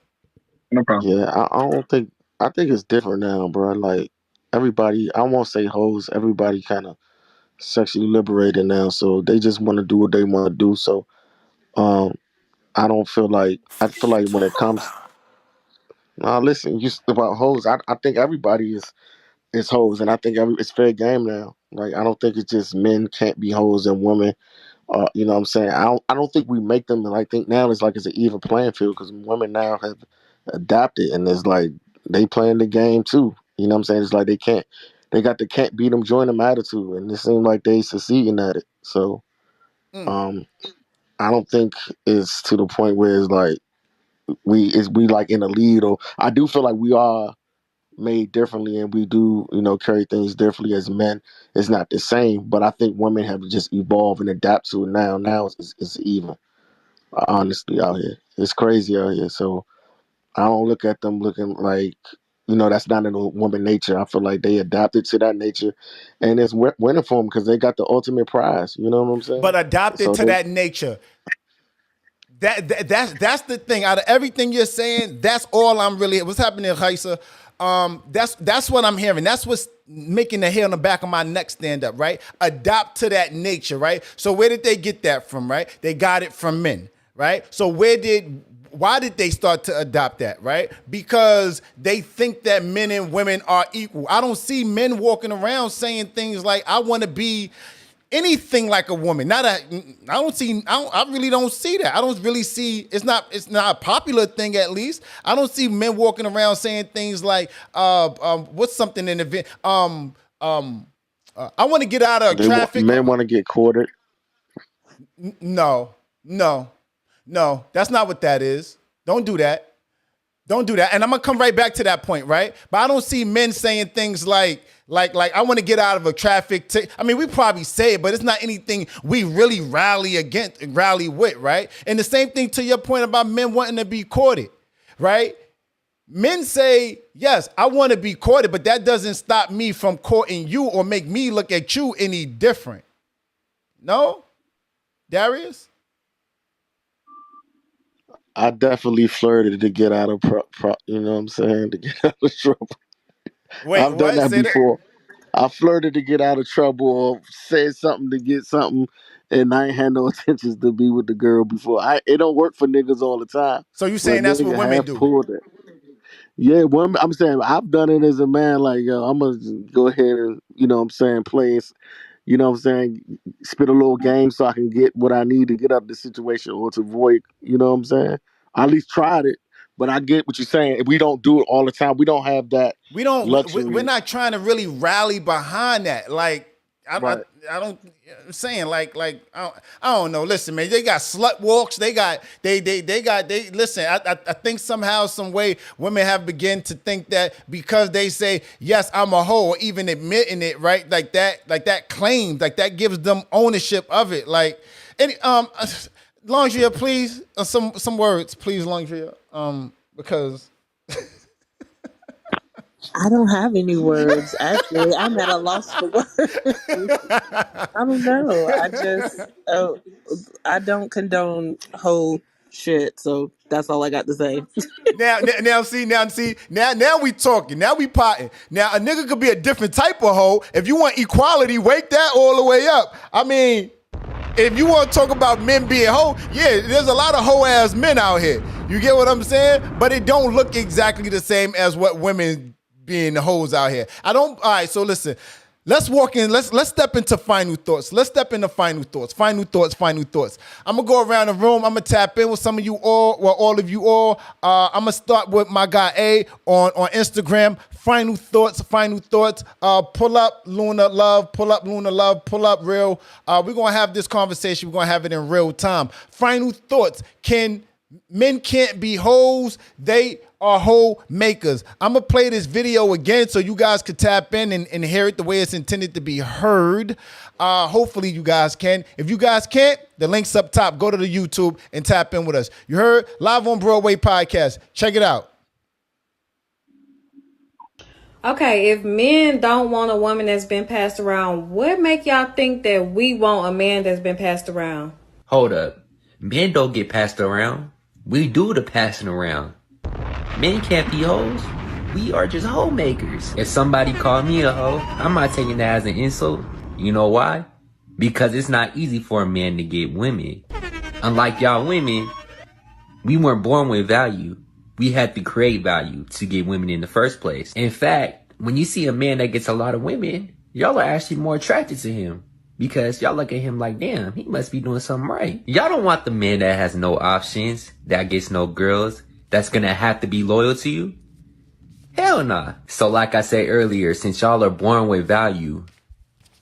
No problem. Yeah, I don't think I think it's different now, bro. Like everybody, I won't say hoes. Everybody kind of sexually liberated now, so they just want to do what they want to do. So, um, I don't feel like I feel like when it comes, nah, listen, just about hoes. I think everybody is hoes, and I think it's fair game now. Like I don't think it's just men can't be hoes and women. You know what I'm saying? I don't think we make them. And I think now it's like it's an even playing field because women now have adapted, and it's like they playing the game too. You know what I'm saying? It's like they got the can't beat them, join them attitude, and it seems like they succeeding at it. So, um, I don't think it's to the point where it's like we like in the lead, or I do feel like we are made differently and we do, carry things differently as men. It's not the same, but I think women have to just evolve and adapt to it now. Now it's even, honestly, out here. It's crazy out here. So I don't look at them looking like, that's not in a woman nature. I feel like they adapted to that nature and it's winning for them because they got the ultimate prize. You know what I'm saying? But adopted So to that nature. That's the thing. Out of everything you're saying, that's all I'm really. What's happening, Khaisa? That's what I'm hearing. That's what's making the hair on the back of my neck stand up, right? Adopt to that nature, right? So where did they get that from, right? They got it from men, right? So why did they start to adopt that, right? Because they think that men and women are equal. I don't see men walking around saying things like, I want to be anything like a woman. I really don't see that. I don't really see, it's not a popular thing at least. I don't see men walking around saying things like, what's something in the, I want to get out of traffic. Men want to get courted. No, that's not what that is. Don't do that. Don't do that. And I'm gonna come right back to that point, right? But I don't see men saying things like I want to get out of a traffic ticket. I mean, we probably say it, but it's not anything we really rally with, right? And the same thing to your point about men wanting to be courted, right? Men say, yes, I want to be courted, but that doesn't stop me from courting you or make me look at you any different. No? Darius? I definitely flirted to get out of you know what I'm saying, to get out of trouble. Wait, I've done what? that Say that. before. I flirted to get out of trouble or said something to get something, and I ain't had no intentions to be with the girl before. It don't work for niggas all the time, So you but saying that's what nigga women have do? pulled it. Yeah, women. I'm saying I've done it as a man. Like, yo, I'm gonna go ahead and play. Spit a little game so I can get what I need to get out of the situation or to avoid. You know what I'm saying? I at least tried it, but I get what you're saying. We don't do it all the time. We don't have that We're luxury. not trying to really rally behind that. Like, Right. I don't, I'm saying I don't know. Listen, man, they got slut walks. They listen, I think somehow, some way women have begun to think that because they say, yes, I'm a hoe, or even admitting it, right? Like that claims, like that gives them ownership of it. Like, Longria, please, some words, please, Longria, because I don't have any words. Actually, I'm at a loss for words. I don't know. I don't condone whole shit. So that's all I got to say. Now we talking. Now we potting. Now a nigga could be a different type of hoe. If you want equality, wake that all the way up. I mean, if you want to talk about men being hoe, yeah, there's a lot of hoe ass men out here. You get what I'm saying? But it don't look exactly the same as what women being the hoes out here. All right, so listen. Let's walk in. Let's step into final thoughts. Final thoughts. I'm gonna go around the room. I'm gonna tap in with some of you all, well, all of you all. I'm gonna start with my guy A on Instagram. Final thoughts. Pull up Luna Love. Pull up Real. We're gonna have this conversation. We're gonna have it in real time. Final thoughts. Men can't be hoes. They are hoe makers. I'm going to play this video again so you guys could tap in and hear it the way it's intended to be heard. Hopefully you guys can. If you guys can't, the link's up top. Go to the YouTube and tap in with us. You heard? Live on Broadway podcast. Check it out. Okay, if men don't want a woman that's been passed around, what make y'all think that we want a man that's been passed around? Hold up. Men don't get passed around. We do the passing around. Men can't be hoes. We are just homemakers. If somebody call me a hoe, I'm not taking that as an insult. You know why? Because it's not easy for a man to get women. Unlike y'all women, we weren't born with value. We had to create value to get women in the first place. In fact, when you see a man that gets a lot of women, y'all are actually more attracted to him. Because y'all look at him like, damn, he must be doing something right. Y'all don't want the man that has no options, that gets no girls, that's gonna have to be loyal to you. Hell nah. So like I said earlier, since y'all are born with value,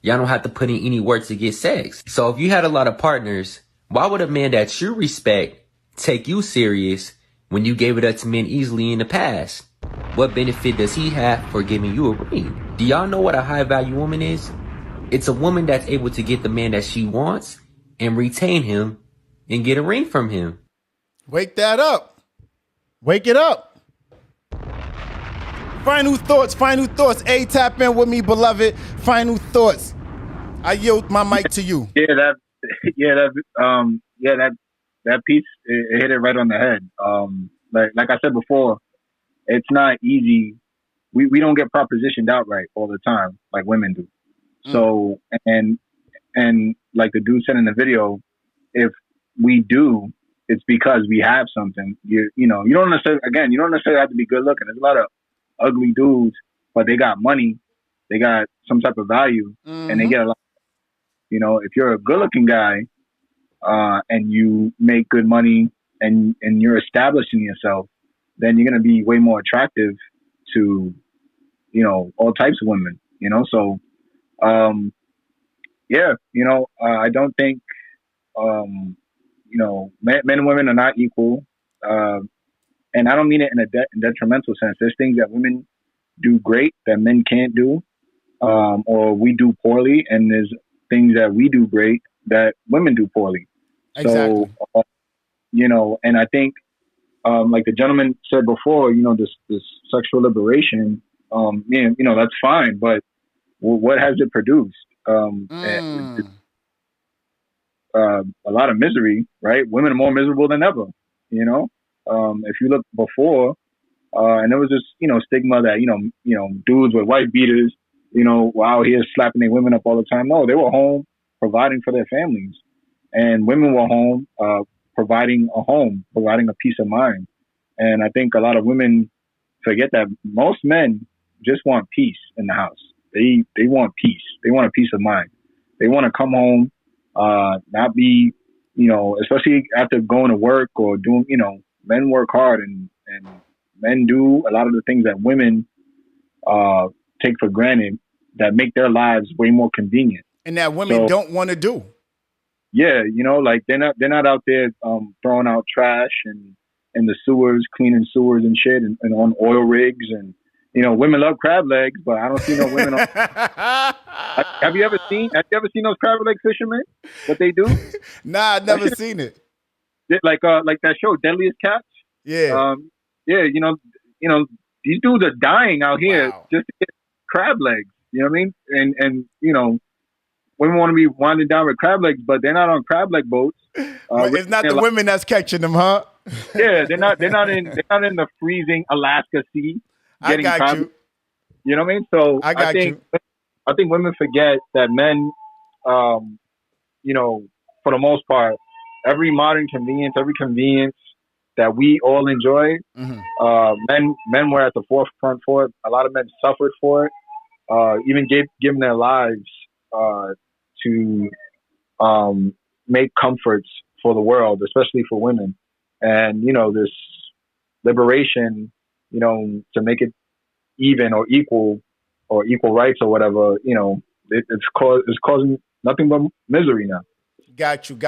y'all don't have to put in any work to get sex. So if you had a lot of partners, why would a man that you respect take you serious when you gave it up to men easily in the past? What benefit does he have for giving you a ring? Do y'all know what a high value woman is? It's a woman that's able to get the man that she wants and retain him and get a ring from him. Wake that up. Wake it up. Final thoughts. A, tap in with me, beloved. Final thoughts. I yield my mic to you. That piece it hit it right on the head. Like I said before, it's not easy. We don't get propositioned outright all the time like women do. So and like the dude said in the video, if we do, it's because we have something. You don't necessarily have to be good looking. There's a lot of ugly dudes, but they got money, they got some type of value, and they get a lot. If you're a good looking guy, and you make good money and you're establishing yourself, then you're gonna be way more attractive to, all types of women. So I don't think, men and women are not equal. And I don't mean it in a detrimental sense. There's things that women do great that men can't do, or we do poorly. And there's things that we do great that women do poorly. Exactly. So, and I think, like the gentleman said before, this sexual liberation, that's fine, but what has it produced? A lot of misery, right? Women are more miserable than ever, if you look before, and there was this, stigma that, dudes with wife beaters, were out here slapping their women up all the time. No, they were home providing for their families, and women were home, providing a peace of mind. And I think a lot of women forget that most men just want peace in the house. They want peace. They want a peace of mind. They want to come home, not be, especially after going to work or doing, men work hard and men do a lot of the things that women take for granted that make their lives way more convenient. And that women don't want to do. Yeah, like they're not out there throwing out trash and in the sewers, cleaning sewers and shit, and on oil rigs. And women love crab legs, but I don't see no women on. Have you ever seen those crab leg fishermen? What they do? Nah, I've never seen it. Like that show, Deadliest Catch. Yeah. These dudes are dying out here just to get crab legs. You know what I mean? And women want to be winding down with crab legs, but they're not on crab leg boats. It's not the women that's catching them, huh? Yeah, they're not in the freezing Alaska Sea getting crab. You know what I mean? So I think women forget that men, for the most part, every modern convenience, every convenience that we all enjoy, men were at the forefront for it. A lot of men suffered for it, even given their lives to make comforts for the world, especially for women. And, this liberation, to make it even or equal rights or whatever, it's causing nothing but misery now. Got you.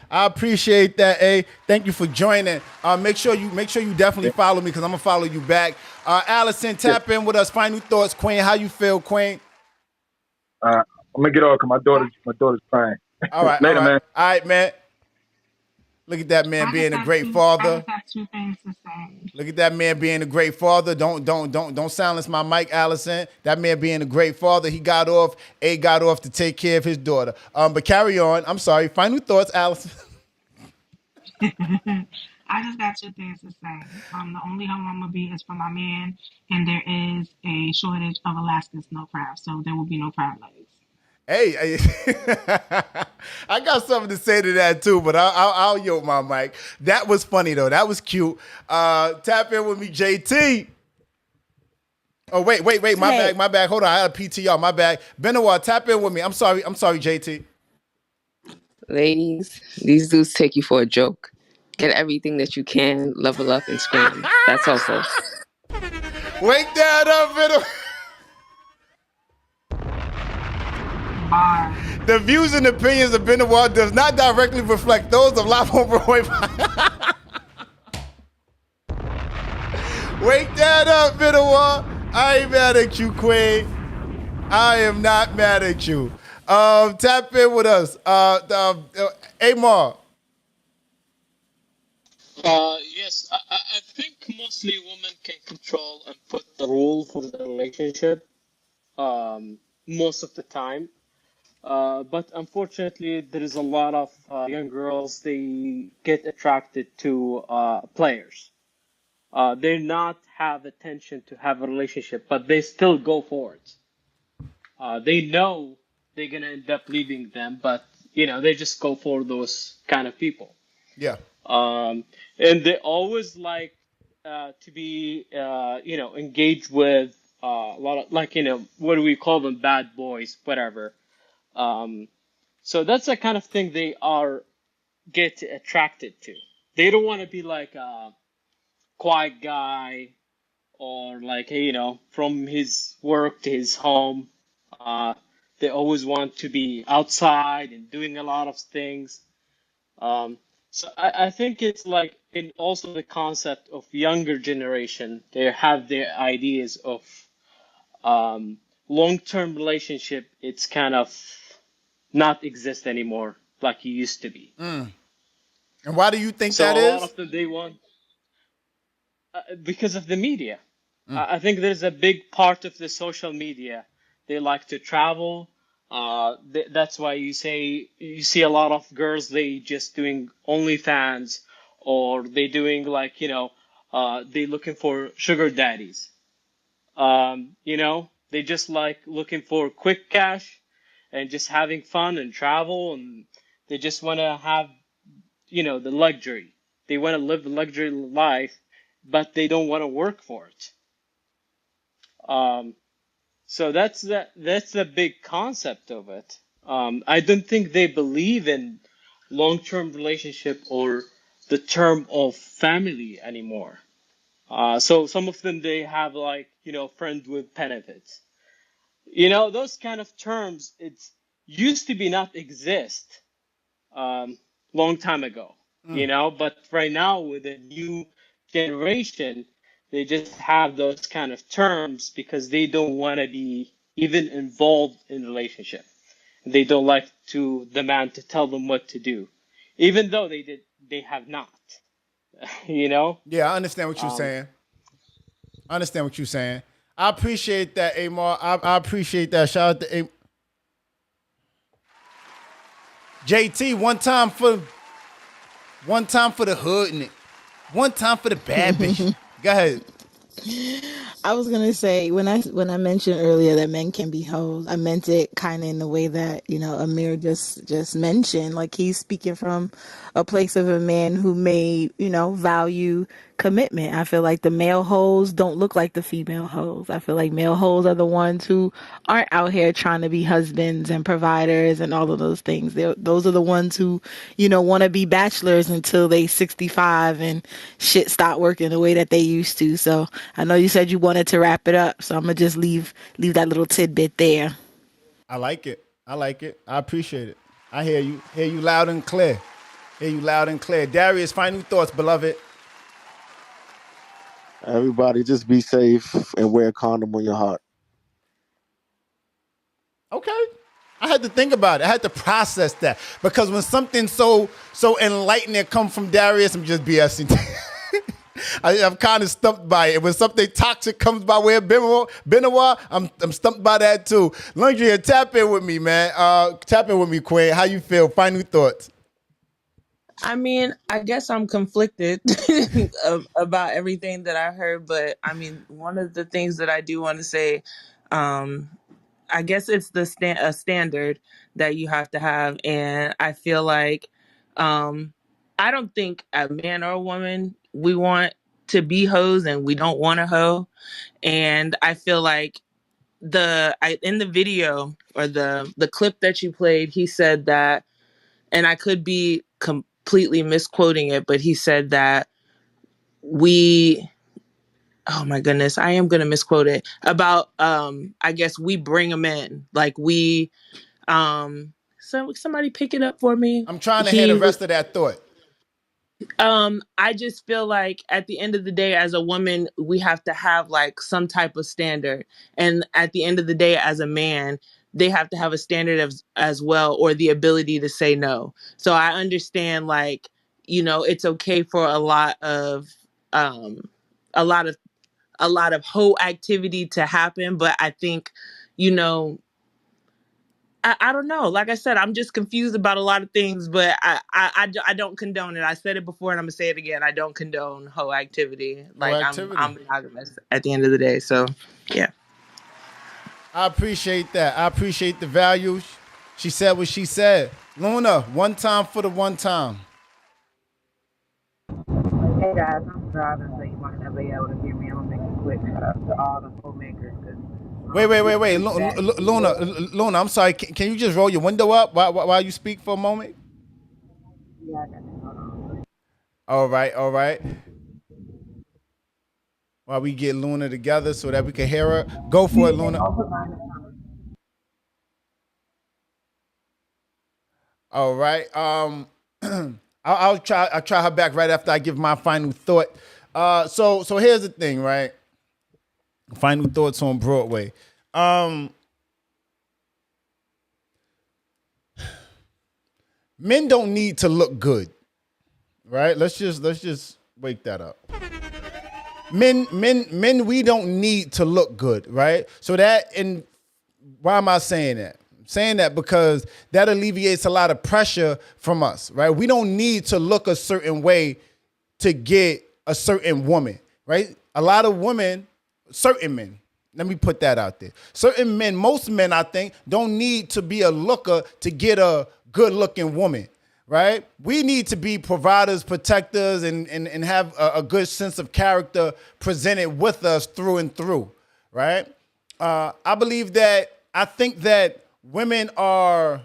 I appreciate that, A. Thank you for joining. Make sure you definitely follow me, because I'm gonna follow you back. Allison, tap in with us. Final thoughts, Queen. How you feel, Queen? I'm gonna get off because my daughter's crying. All right, later, man. All right, man. Look at that man I just being a got great two. I father. just got two things to say. Look at that man being a great father. Don't silence my mic, Allison. That man being a great father. He got off. A got off to take care of his daughter. But carry on. I'm sorry. Final thoughts, Allison. I just got two things to say. The only hoe I'm gonna be is for my man, and there is a shortage of Alaskan snow crabs, so there will be no crab legs. Hey, I got something to say to that too, but I'll yield my mic. That was funny though. That was cute. Tap in with me, JT. Oh wait. My bad. Hold on, I had a PTR. My bad. Benoit, tap in with me. I'm sorry, JT. Ladies, these dudes take you for a joke. Get everything that you can, level up, and scram. That's all, folks. Wake that up, Benoit. The views and opinions of Benoit does not directly reflect those of Live on Broadway. Wake that up, Benoit. I ain't mad at you, Queen. I am not mad at you. Tap in with us. Amar. Yes, I think mostly women can control and put the rule for the relationship most of the time. But unfortunately, there is a lot of young girls, they get attracted to players. They not have attention to have a relationship, but they still go for it. They know they're gonna end up leaving them, but they just go for those kind of people. Yeah. And they always like to be engaged with a lot of what do we call them, bad boys, whatever. So that's the kind of thing they are get attracted to. They don't want to be like a quiet guy or like from his work to his home. They always want to be outside and doing a lot of things. So I think it's like in also the concept of younger generation, they have their ideas of long-term relationship. It's kind of not exist anymore like it used to be. And why do you think So that a lot is? of them they want because of the media. I think there's a big part of the social media. They like to travel. That's why you see a lot of girls they just doing OnlyFans or they doing like they looking for sugar daddies. They just like looking for quick cash and just having fun and travel and they just want to have the luxury. They want to live the luxury life, but they don't want to work for it. So that's the big concept of it. I don't think they believe in long-term relationship or the term of family anymore. So some of them they have like friend with benefits. Those kind of terms it's used to be not exist long time ago. But right now with the new generation, they just have those kind of terms because they don't want to be even involved in relationship. They don't like to the man to tell them what to do, even though they have not. Yeah, I understand what you're saying. I appreciate that, Amar. I appreciate that. Shout out to JT. One time for the hood and one time for the bad bitch. Go ahead. I was gonna say when I mentioned earlier that men can be hoes, I meant it kind of in the way that Amir just mentioned. Like he's speaking from a place of a man who may value commitment. I feel like the male hoes don't look like the female hoes. I feel like male hoes are the ones who aren't out here trying to be husbands and providers and all of those things. Those are the ones who want to be bachelors until they 65 and shit stop working the way that they used to. So I know you said you wanted to wrap it up, so I'm gonna just leave that little tidbit there. I like it. I appreciate it. I hear you. Hear you loud and clear. Darius, final thoughts, beloved. Everybody, just be safe and wear a condom on your heart. Okay. I had to think about it. I had to process that because when something so enlightening comes from Darius, I'm just BSing. I'm kind of stumped by it. When something toxic comes by way of Benoit, I'm stumped by that too. Landria, tap in with me, man. Tap in with me, Quinn. How you feel? Final thoughts. I mean, I guess I'm conflicted about everything that I heard, but I mean, one of the things that I do want to say, um, I guess it's a standard that you have to have, and I feel like I don't think a man or a woman we want to be hoes, and we don't want a hoe, and I feel like in the video or the clip that you played, he said that, and I could be completely misquoting it, but he said that we, oh my goodness, I am going to misquote it about, I guess we bring them in. Like so somebody pick it up for me. I'm trying to hear He the was, rest of that thought. I just feel like at the end of the day, as a woman, we have to have like some type of standard. And at the end of the day, as a man, they have to have a standard as well, or the ability to say no. So I understand, like, it's okay for um, a lot of, a lot of whole activity to happen. But I think, you know, I don't know. Like I said, I'm just confused about a lot of things, but I don't condone it. I said it before and I'm gonna say it again. I don't condone whole activity. Whole Like activity. I'm monogamous at the end of the day. So yeah. I appreciate that. I appreciate the value. She said what she said. Luna, one time for the one time. Hey guys, I'm driving, so you might not be able to hear me. I'm gonna make a quick shout out to all the homemakers. Wait. That Luna, I'm sorry. Can you just roll your window up while you speak for a moment? yeah, I got you. Hold on. All right. While we get Luna together so that we can hear her. Go for it, Luna. All right. I'll try her back right after I give my final thought. So here's the thing, right? Final thoughts on Broadway. Men don't need to look good, right? Let's just wake that up. Men, we don't need to look good, right? So why am I saying that? I'm saying that because that alleviates a lot of pressure from us, right? We don't need to look a certain way to get a certain woman, right? A lot of women, certain men, let me put that out there. Certain men, most men, I think, don't need to be a looker to get a good looking woman, right? We need to be providers, protectors, and have a good sense of character presented with us through and through, right? I think that women are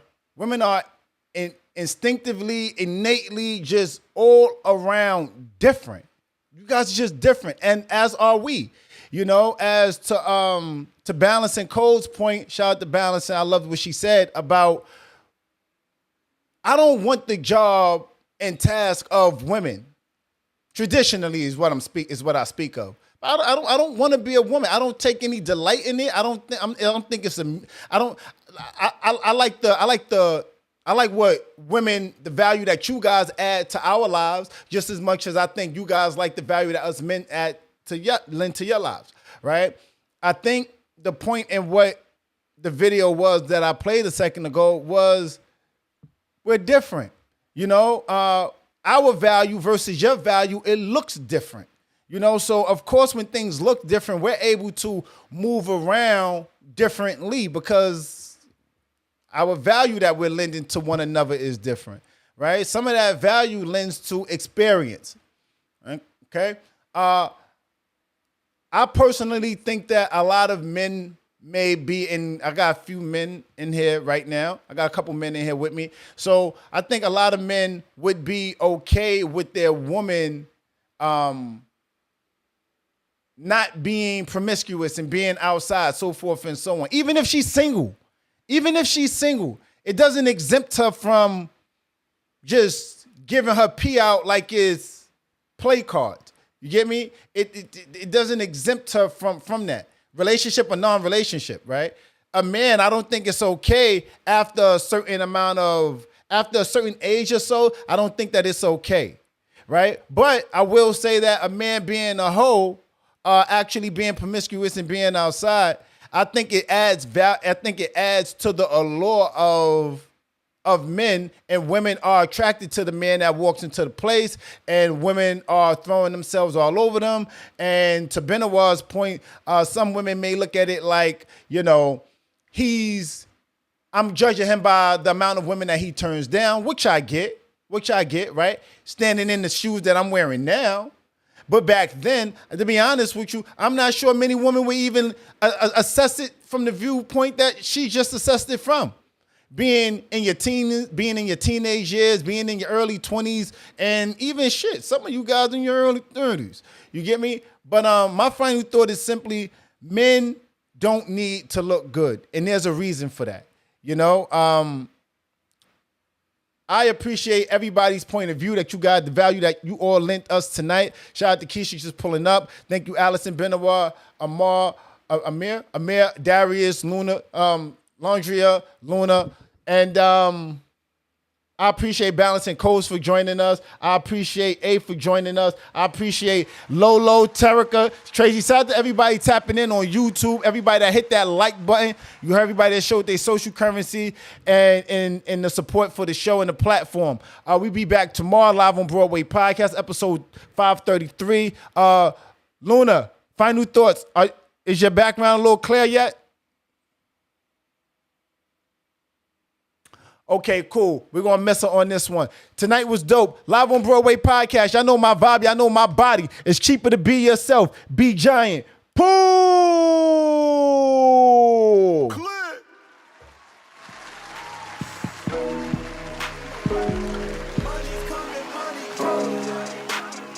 instinctively, innately, just all around different. You guys are just different, and as are we. As to Balancing Cole's point, shout out to Balancing. I loved what she said about, I don't want the job and task of women. Traditionally is what I speak of. I don't want to be a woman. I don't take any delight in it. I don't think it's a. I don't. I like what women, the value that you guys add to our lives, just as much as I think you guys like the value that us men lend to your lives, right? I think the point in what the video was that I played a second ago was, we're different. Our value versus your value, it looks different. So of course, when things look different, we're able to move around differently because our value that we're lending to one another is different, right? Some of that value lends to experience. Okay. I personally think that a lot of men may be I got a few men in here right now. I got a couple men in here with me. So I think a lot of men would be okay with their woman not being promiscuous and being outside, so forth and so on. Even if she's single, it doesn't exempt her from just giving her pee out like it's play cards. You get me? It doesn't exempt her from that. Relationship or non-relationship, right? a man, I don't think it's okay after a certain age or so. I don't think that it's okay, right? But I will say that a man being a hoe, actually being promiscuous and being outside, I think it adds to the allure of men, and women are attracted to the man that walks into the place, and women are throwing themselves all over them. And to Benoit's point, some women may look at it like, I'm judging him by the amount of women that he turns down, which I get, right? Standing in the shoes that I'm wearing now. But back then, to be honest with you, I'm not sure many women would even assess it from the viewpoint that she just assessed it from. Being in your teenage years, being in your early 20s, and even some of you guys in your early 30s. You get me? But my final thought is simply, men don't need to look good, and there's a reason for that. I appreciate everybody's point of view, that you got the value that you all lent us tonight. Shout out to Keisha just pulling up. Thank you, Allison, Benoit, Amir, Darius, Luna, Landria, Luna, and I appreciate Balance and Codes for joining us. I appreciate A for joining us. I appreciate Lolo, Terica, Tracy. Shout out to everybody tapping in on YouTube. Everybody that hit that like button. You heard everybody that showed their social currency and the support for the show and the platform. We'll be back tomorrow live on Broadway Podcast, episode 533. Luna, final thoughts. Is your background a little clear yet? Okay, cool. We're going to mess her on this one. Tonight was dope. Live on Broadway Podcast. Y'all know my vibe. Y'all know my body. It's cheaper to be yourself. Be giant. Pool.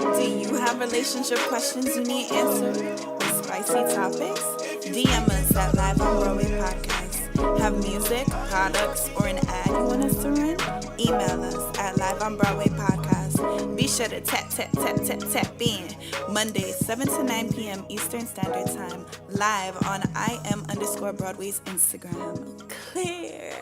Do you have relationship questions you need answered? With spicy topics? DM us at Live on Broadway Podcast. Have music, products, or an ad you want us to run? Email us at Live on Broadway Podcast. Be sure to tap in. Mondays, 7 to 9 p.m. Eastern Standard Time. Live on IM_Broadway's Instagram. Clear.